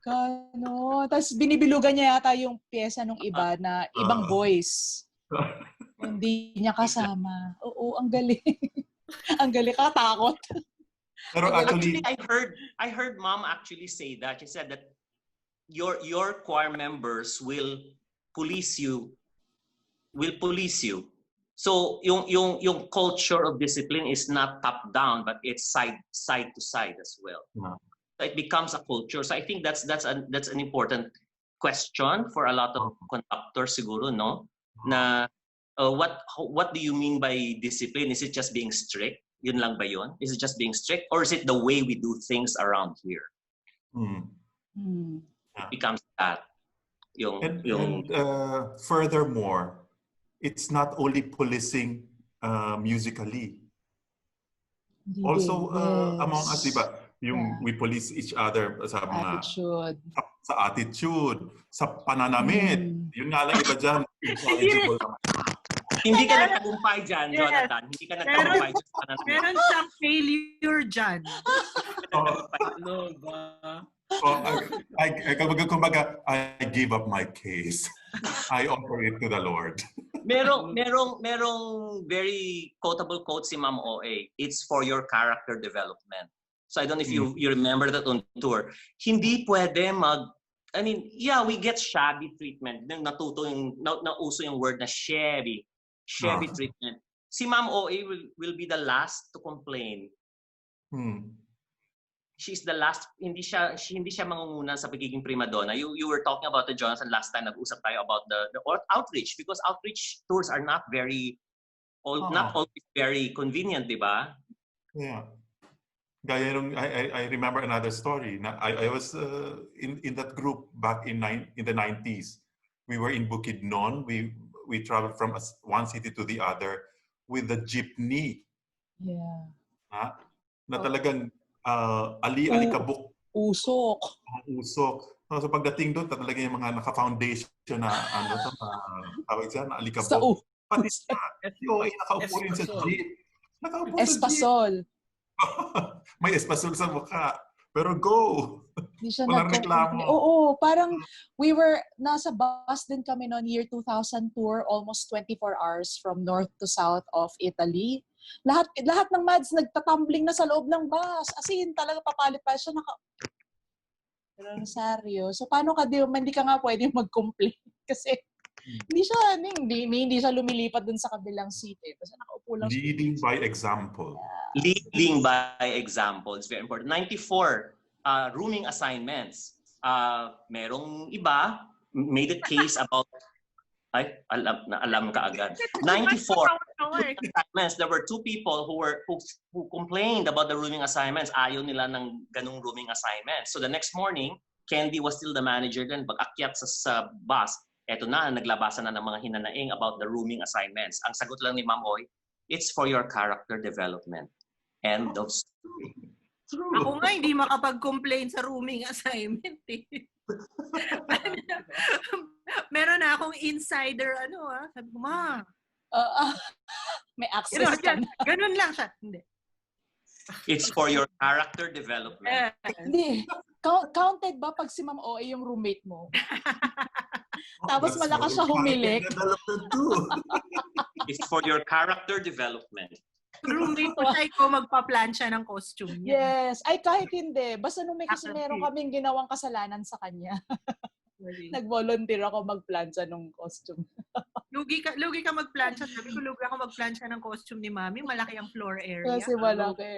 Tapos binibilugan niya yata yung pyesa ng iba na ibang voice. Hindi niya kasama. Oo, ang galing. Ang galing, katakot. Pero actually, I heard Mom actually say that. She said that your choir members will police you. So yung culture of discipline is not top down, but it's side to side as well. So it becomes a culture. So I think that's an important question for a lot of conductors siguro, no? Na what do you mean by discipline? Is it just being strict? Yun lang ba yun? Is it just being strict, or is it the way we do things around here? It becomes that. Furthermore, it's not only policing musically. Also among us, diba? We police each other sa mga attitude. Sa attitude, sa pananamit. Yun nga lang iba dyan. Hindi ka nagtagumpay dyan, Jonathan. Hindi ka nagtagumpay dyan sa pananamit. Meron siyang failure dyan. Ano ba? Kumbaga, I give up my case. I offer it to the Lord. Merong very quotable quote si Ma'am OA. It's for your character development. So I don't know if you remember that on tour. Hindi pwede we get shabby treatment. Nauso yung word na shabby treatment. Si Ma'am OA will be the last to complain She's the last, hindi siya mangunguna sa pagiging prima donna. You were talking about the Jonathan last time, nag-usap tayo about the outreach, because outreach tours are not not always very convenient, di ba? Yeah. Gaya nung, I remember another story. I was in that group back in the 90s. We were in Bukidnon. We traveled from one city to the other with the jeepney. Yeah. Na talagang alikabok. Usok. So pagdating doon, talaga yung mga naka-foundation na tawag siya, na alikabok. Pati nakaupo rin sa jeep. Espasol. May espasol sa mukha. Pero go! Hindi siya nagreklamo. Oo, parang nasa bus din kami noon, year 2000 tour, almost 24 hours from north to south of Italy. Lahat ng Madz nagtatumbling na sa loob ng bus. As in, talaga papalit pa siya. Rosario. So, paano hindi ka nga pwede mag-complain? Kasi, hindi siya lumilipat dun sa kabilang seat. Kasi nakaupo lang. Leading by example. Yeah. Leading by example is very important. 94 rooming assignments. Merong iba made a case about alam ka agad. 94 assignments. There were 2 people who complained about the rooming assignments. Ayaw nila ng ganung rooming assignments. So the next morning, Candy was still the manager then. Pag-akyat sa bus, eto na, naglabasan na ng mga hinanaing about the rooming assignments. Ang sagot lang ni Ma'am Oy, it's for your character development. End of story. True. Ako nga hindi makapag-complain sa rooming assignment eh. Meron na akong insider sabi ko, Ma. May access ka na. Ganun lang siya. Hindi. It's for your character development. Hindi. Counted ba pag si Ma'am O yung roommate mo? Tapos malakas siya humilik. It's for your character development. Roommate ko siya, ikaw magpa-plancha ng costume niya. Yes. Ay, kahit hindi. Basta kasi meron kaming ginawang kasalanan sa kanya. Nag-volunteer ako mag-plancha ng costume. Lugi ka mag-plancha. Sabi ko, lugi ako mag-plancha ng costume ni Mami. Malaki ang floor area. Kasi malaki.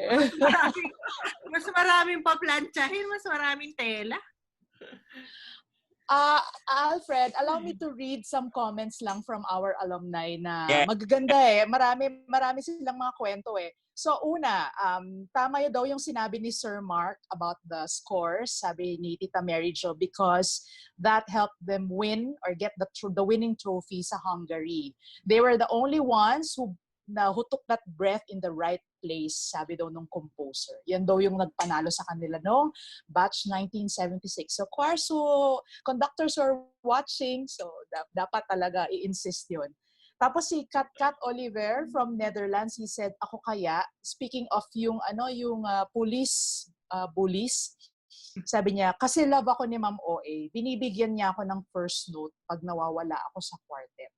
Mas maraming pa-planchahin, mas maraming tela. Alfred, allow me to read some comments lang from our alumni na magaganda Marami silang mga kwento So una, tama daw yung sinabi ni Sir Mark about the scores, sabi ni Tita Mary Jo, because that helped them win or get the winning trophy sa Hungary. They were the only ones who took that breath in the right place, sabi daw nung composer. Yan daw yung nagpanalo sa kanila noong batch 1976. So, conductors are watching, so dapat talaga i-insist yun. Tapos si Kat Oliver from Netherlands, he said, ako kaya, speaking of yung police bullies, sabi niya, kasi love ako ni Ma'am OA, binibigyan niya ako ng first note pag nawawala ako sa quartet.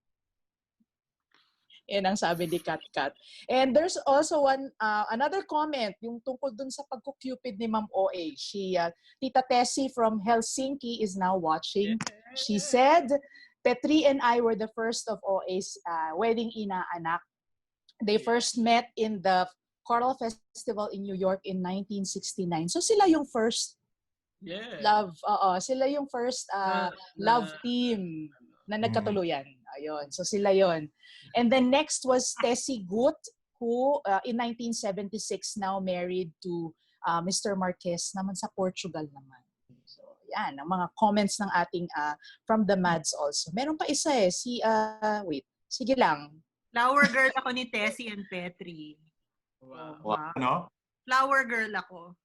Yan ang sabi ni Kat. And there's also another comment, yung tungkol dun sa pagkukupid ni Ma'am OA. Tita Tessie from Helsinki is now watching. She said, Petri and I were the first of OA's wedding inaanak. They first met in the Choral Festival in New York in 1969. So sila yung first love, sila yung first love team na nagkatuluyan. Ayun. So sila yon. And then next was Tessie Gut, who in 1976 now married to Mr. Marquez naman sa Portugal naman. So yan, ang mga comments ng ating from the Madz also. Meron pa isa wait, sige lang. Flower girl ako ni Tessie and Petri. Wow. Ano? Flower girl ako.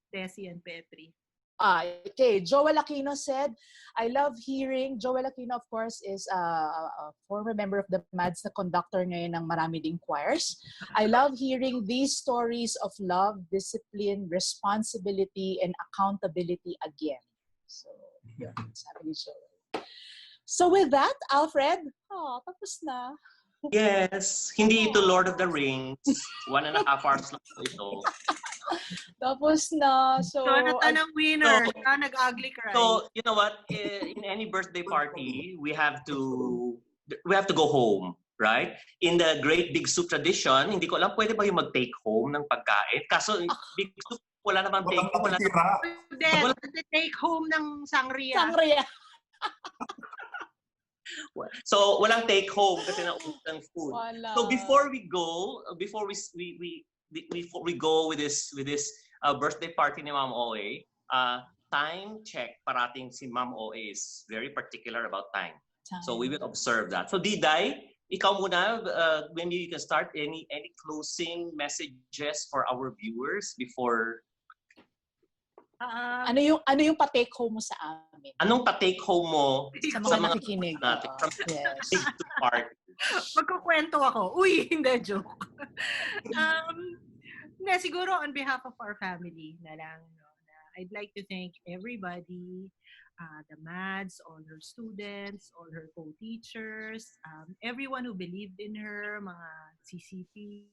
Tessie and Petri. Okay. Joel Aquino said, I love hearing, Joel Aquino of course is a former member of the Madz, na conductor ngayon ng marami ding choirs. I love hearing these stories of love, discipline, responsibility, and accountability again. So, yun, sabi ni Joel. So with that, Alfred, tapos na. Yes. Hindi ito Lord of the Rings. 1.5 hours lang ito. Tapos na. So Jonathan ang winner. Nag-ugly cry. So, you know what? In any birthday party, we have to go home. right? In the Great Big Soup tradition, hindi ko alam, pwede ba yung mag-take home ng pagkain? Kaso, Big Soup, wala namang take home. Wala Then, take home ng sangria. Sangria. So, walang take home kasi naubos ng food. Wala. So, before we go with this birthday party ni Ma'am OA, time check, parating si Ma'am OA is very particular about time. So we will observe that. So Diday, ikaw muna, maybe you can start any closing messages for our viewers before. Ano yung pa-take home mo sa amin? Anong pa-take home mo sa mga nakikinig natin from yes. big to party? Magkukwento ako. Uy, hindi, joke. Siguro on behalf of our family na lang, I'd like to thank everybody, the Madz, all her students, all her co-teachers, everyone who believed in her, mga CCP,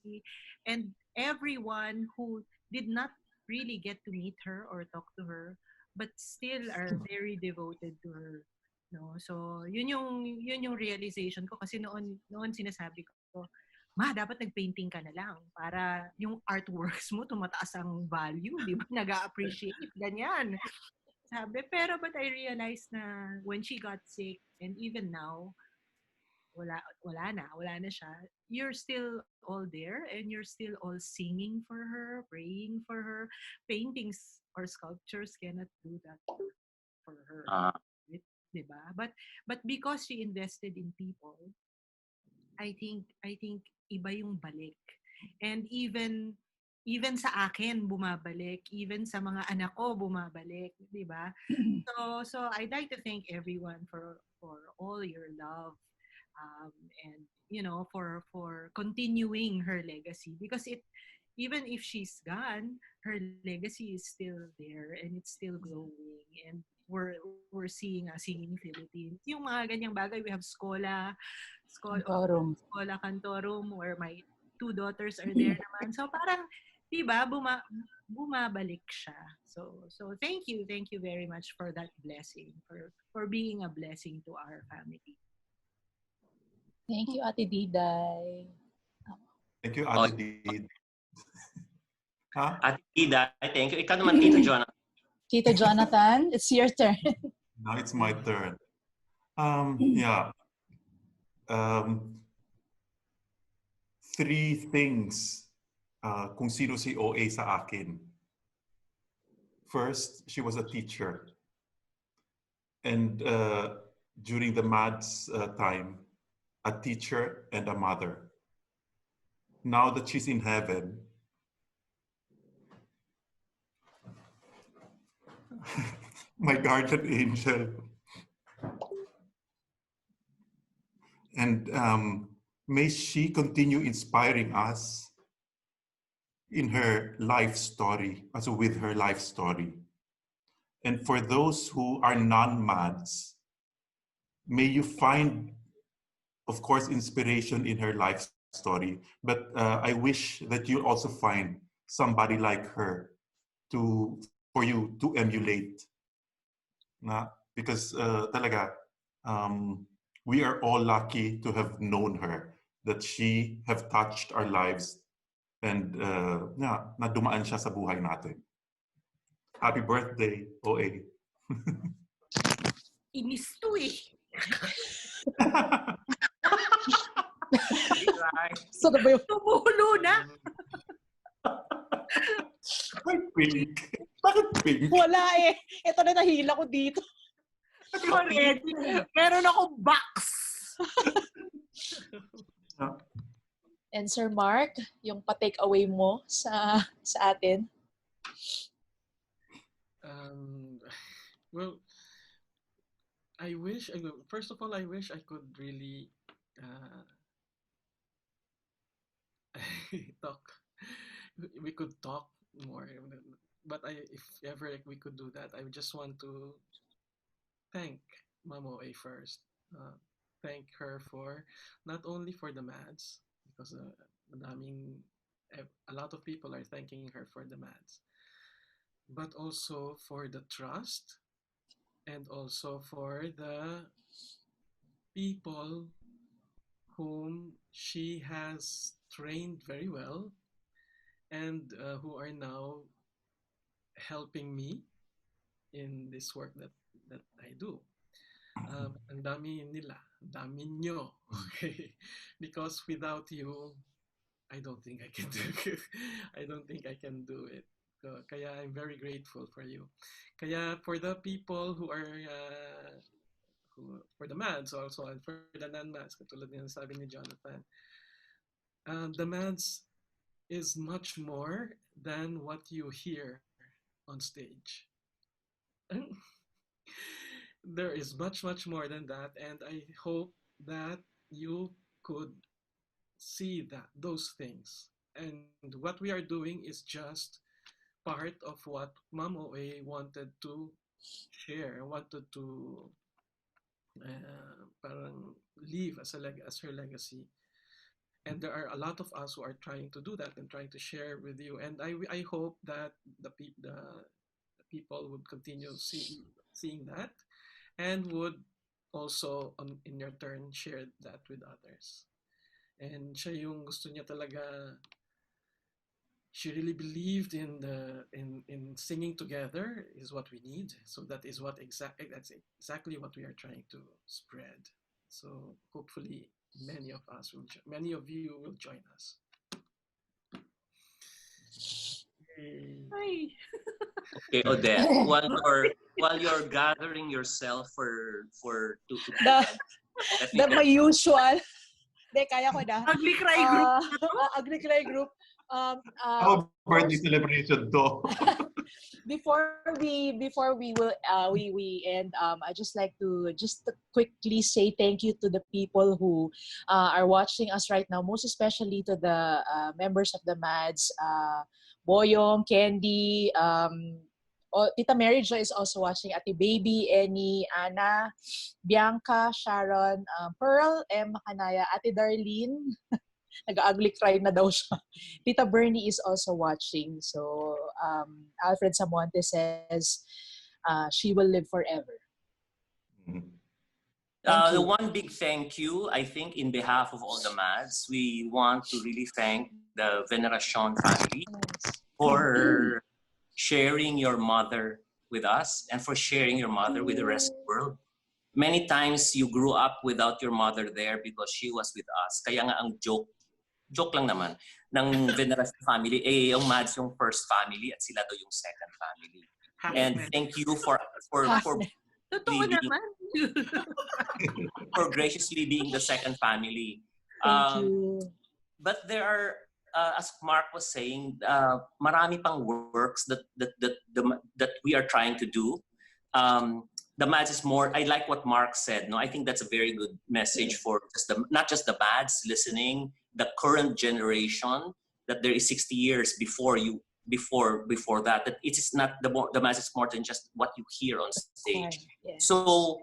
and everyone who did not really get to meet her or talk to her, but still are very devoted to her. No, so yun yung realization ko kasi noon sinasabi ko, ma, dapat nag-painting ka na lang para yung artworks mo tumataas ang value, di ba? Nag-a-appreciate, ganyan. Sabi, but I realized na when she got sick, and even now, wala na siya. You're still all there, and you're still all singing for her, praying for her. Paintings or sculptures cannot do that for her. Diba? But because she invested in people, I think iba yung balik. And even sa akin bumabalik, even sa mga anak ko bumabalik, 'di ba? So I'd like to thank everyone for all your love, and for continuing her legacy, because even if she's gone, her legacy is still there and it's still growing, and we're seeing a Singing Philippines. Yung mga ganyang bagay, we have Schola Cantorum, where my 2 daughters are there naman. So parang, diba, bumabalik siya. So thank you very much for that blessing, for being a blessing to our family. Thank you, Ate Diday. Thank you, Ate Diday. Ate Diday, thank you. Ikaw naman, Tito Jonathan. Tito Jonathan, it's your turn. Now it's my turn. Three things kung sino si OA sa akin. First, she was a teacher. And during the Madz time, a teacher and a mother. Now that she's in heaven, my guardian angel. And may she continue inspiring us in her life story, also with her life story. And for those who are non-Madz, may you find, of course, inspiration in her life story. But I wish that you also find somebody like her for you to emulate. Because talaga, we are all lucky to have known her, that she have touched our lives, and na dumaan siya sa buhay natin. Happy birthday, OA. Inis to eh. So na ba yung... Tumulo na. Bakit pink? Bakit pink? Wala eh. Ito na nahila ko dito. Ready. Meron akong box. And Sir Mark, yung pa-take away mo sa atin? Well, first of all, I wish I could really talk. We could talk more. But if ever we could do that, I just want to thank Mamo A first. Thank her for not only for the Madz, because a lot of people are thanking her for the Madz, but also for the trust, and also for the people whom she has trained very well and who are now helping me in this work that I do. Ang dami nila, ang dami nyo. Okay? Because without you, I don't think I can do it. I don't think I can do it. Kaya I'm very grateful for you. Kaya for the people who are for the Madz also and for the non-Madz, katulad ng sabi ni Jonathan, the Madz is much more than what you hear on stage. There is much more than that, and I hope that you could see those things. And what we are doing is just part of what Ma'am OA wanted to share, wanted to parang leave as her legacy. And there are a lot of us who are trying to do that and trying to share with you. And I hope that the people would continue seeing that and would also, in your turn, share that with others. And siya yung gusto niya talaga. She really believed in singing together is what we need. So that is that's exactly what we are trying to spread. So hopefully many of you will join us. Hi. Okay, Odette, while you're gathering yourself for to my usual. Hindi, kaya ko na. Ugly Cry Group. Ugly Cry Group. Birthday celebration to. Before we will we end, I just like to quickly say thank you to the people who are watching us right now, most especially to the members of the Madz, Boyong, Candy, Tita Mary Jo is also watching, Ate Baby, Annie, Anna, Bianca, Sharon, Pearl, M. Makanaya, Ate Darlene. Nag-ugly cry na daw siya. Tita Bernie is also watching. So, Alfred Samonte says, she will live forever. The one big thank you, I think, in behalf of all the Madz, we want to really thank the Veneracion family for sharing your mother with us and for sharing your mother with the rest of the world. Many times you grew up without your mother there because she was with us. Kaya nga ang joke lang naman, ng Veneracion family, yung Madz yung first family at sila daw yung second family. And thank you for graciously being the second family. Thank you. But there are, as Mark was saying, marami pang works that we are trying to do. The Madz is more, I like what Mark said. No, I think that's a very good message for not just the Madz listening, the current generation, that there is 60 years before that it is not the Madz is more than just what you hear on stage. Yes. So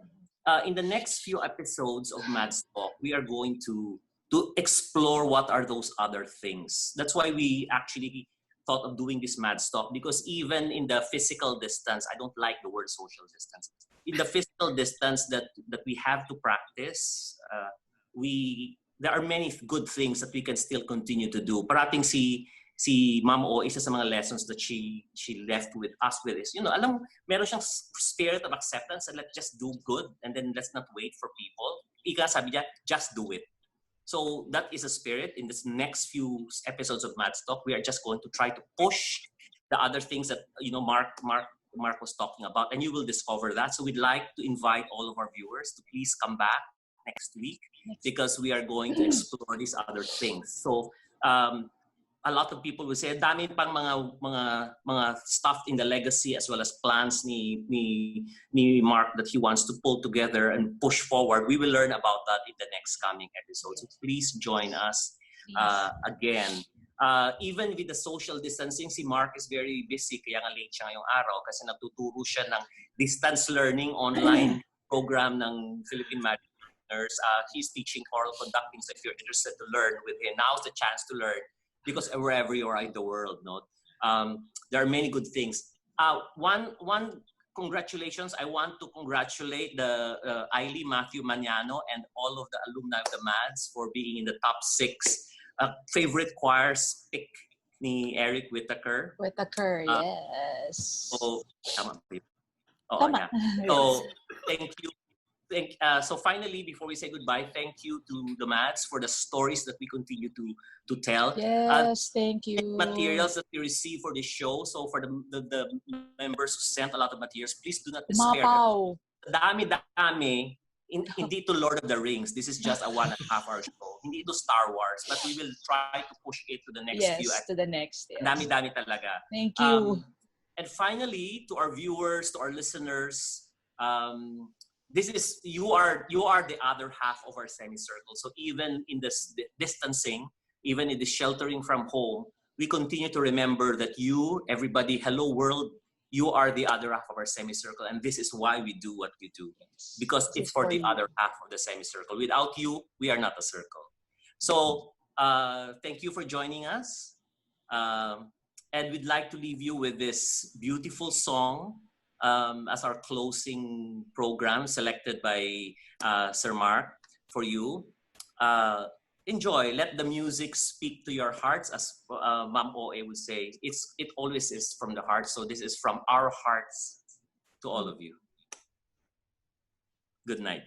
in the next few episodes of Madz Talk, we are going to explore what are those other things. That's why we actually thought of doing this Madz Talk, because even in the physical distance, I don't like the word social distance. In the physical distance that we have to practice, there are many good things that we can still continue to do. Parating si Ma'am O, isa sa mga lessons that she left with us with is, meron siyang spirit of acceptance and let's just do good and then let's not wait for people. Ika sabi niya, just do it. So that is a spirit. In this next few episodes of Madz Talk, we are just going to try to push the other things that Mark was talking about, and you will discover that. So we'd like to invite all of our viewers to please come back next week because we are going to explore these other things. So a lot of people will say, dami pang mga stuff in the legacy as well as plans ni Mark that he wants to pull together and push forward. We will learn about that in the next coming episodes. So please join us again. Even with the social distancing, si Mark is very busy, kaya nga late siya ngayong araw kasi nagtuturo siya ng distance learning online program ng Philippine Madz. He's teaching choral conducting, so if you're interested to learn with him, now's the chance to learn. Because wherever you are in the world, there are many good things. One congratulations. I want to congratulate the Ailey Matthew Maniano and all of the alumni of the Madz for being in the top 6 favorite choirs pick ni Eric Whitaker. Whitaker, yes. So, tama. Oo, Tama. yeah. So, thank you. So finally, before we say goodbye, thank you to the Madz for the stories that we continue to tell. Yes, thank you. Materials that we receive for this show. So for the members who sent a lot of materials, please do not despair. Mapaw. Dami-dami. Hindi to Lord of the Rings. This is just a 1.5 hour show. Hindi to Star Wars, but we will try to push it to the next few. Yes, to the next. Yes. Dami-dami talaga. Thank you. And finally, to our viewers, to our listeners, you are the other half of our semicircle. So even in this distancing, even in the sheltering from home, we continue to remember that you, everybody, hello world, you are the other half of our semicircle, and this is why we do what we do, because it's for the other half of the semicircle. Without you, we are not a circle. So thank you for joining us, and we'd like to leave you with this beautiful song as our closing program, selected by Sir Mark for you. Enjoy. Let the music speak to your hearts, as Ma'am O.A. would say. It always is from the heart. So this is from our hearts to all of you. Good night.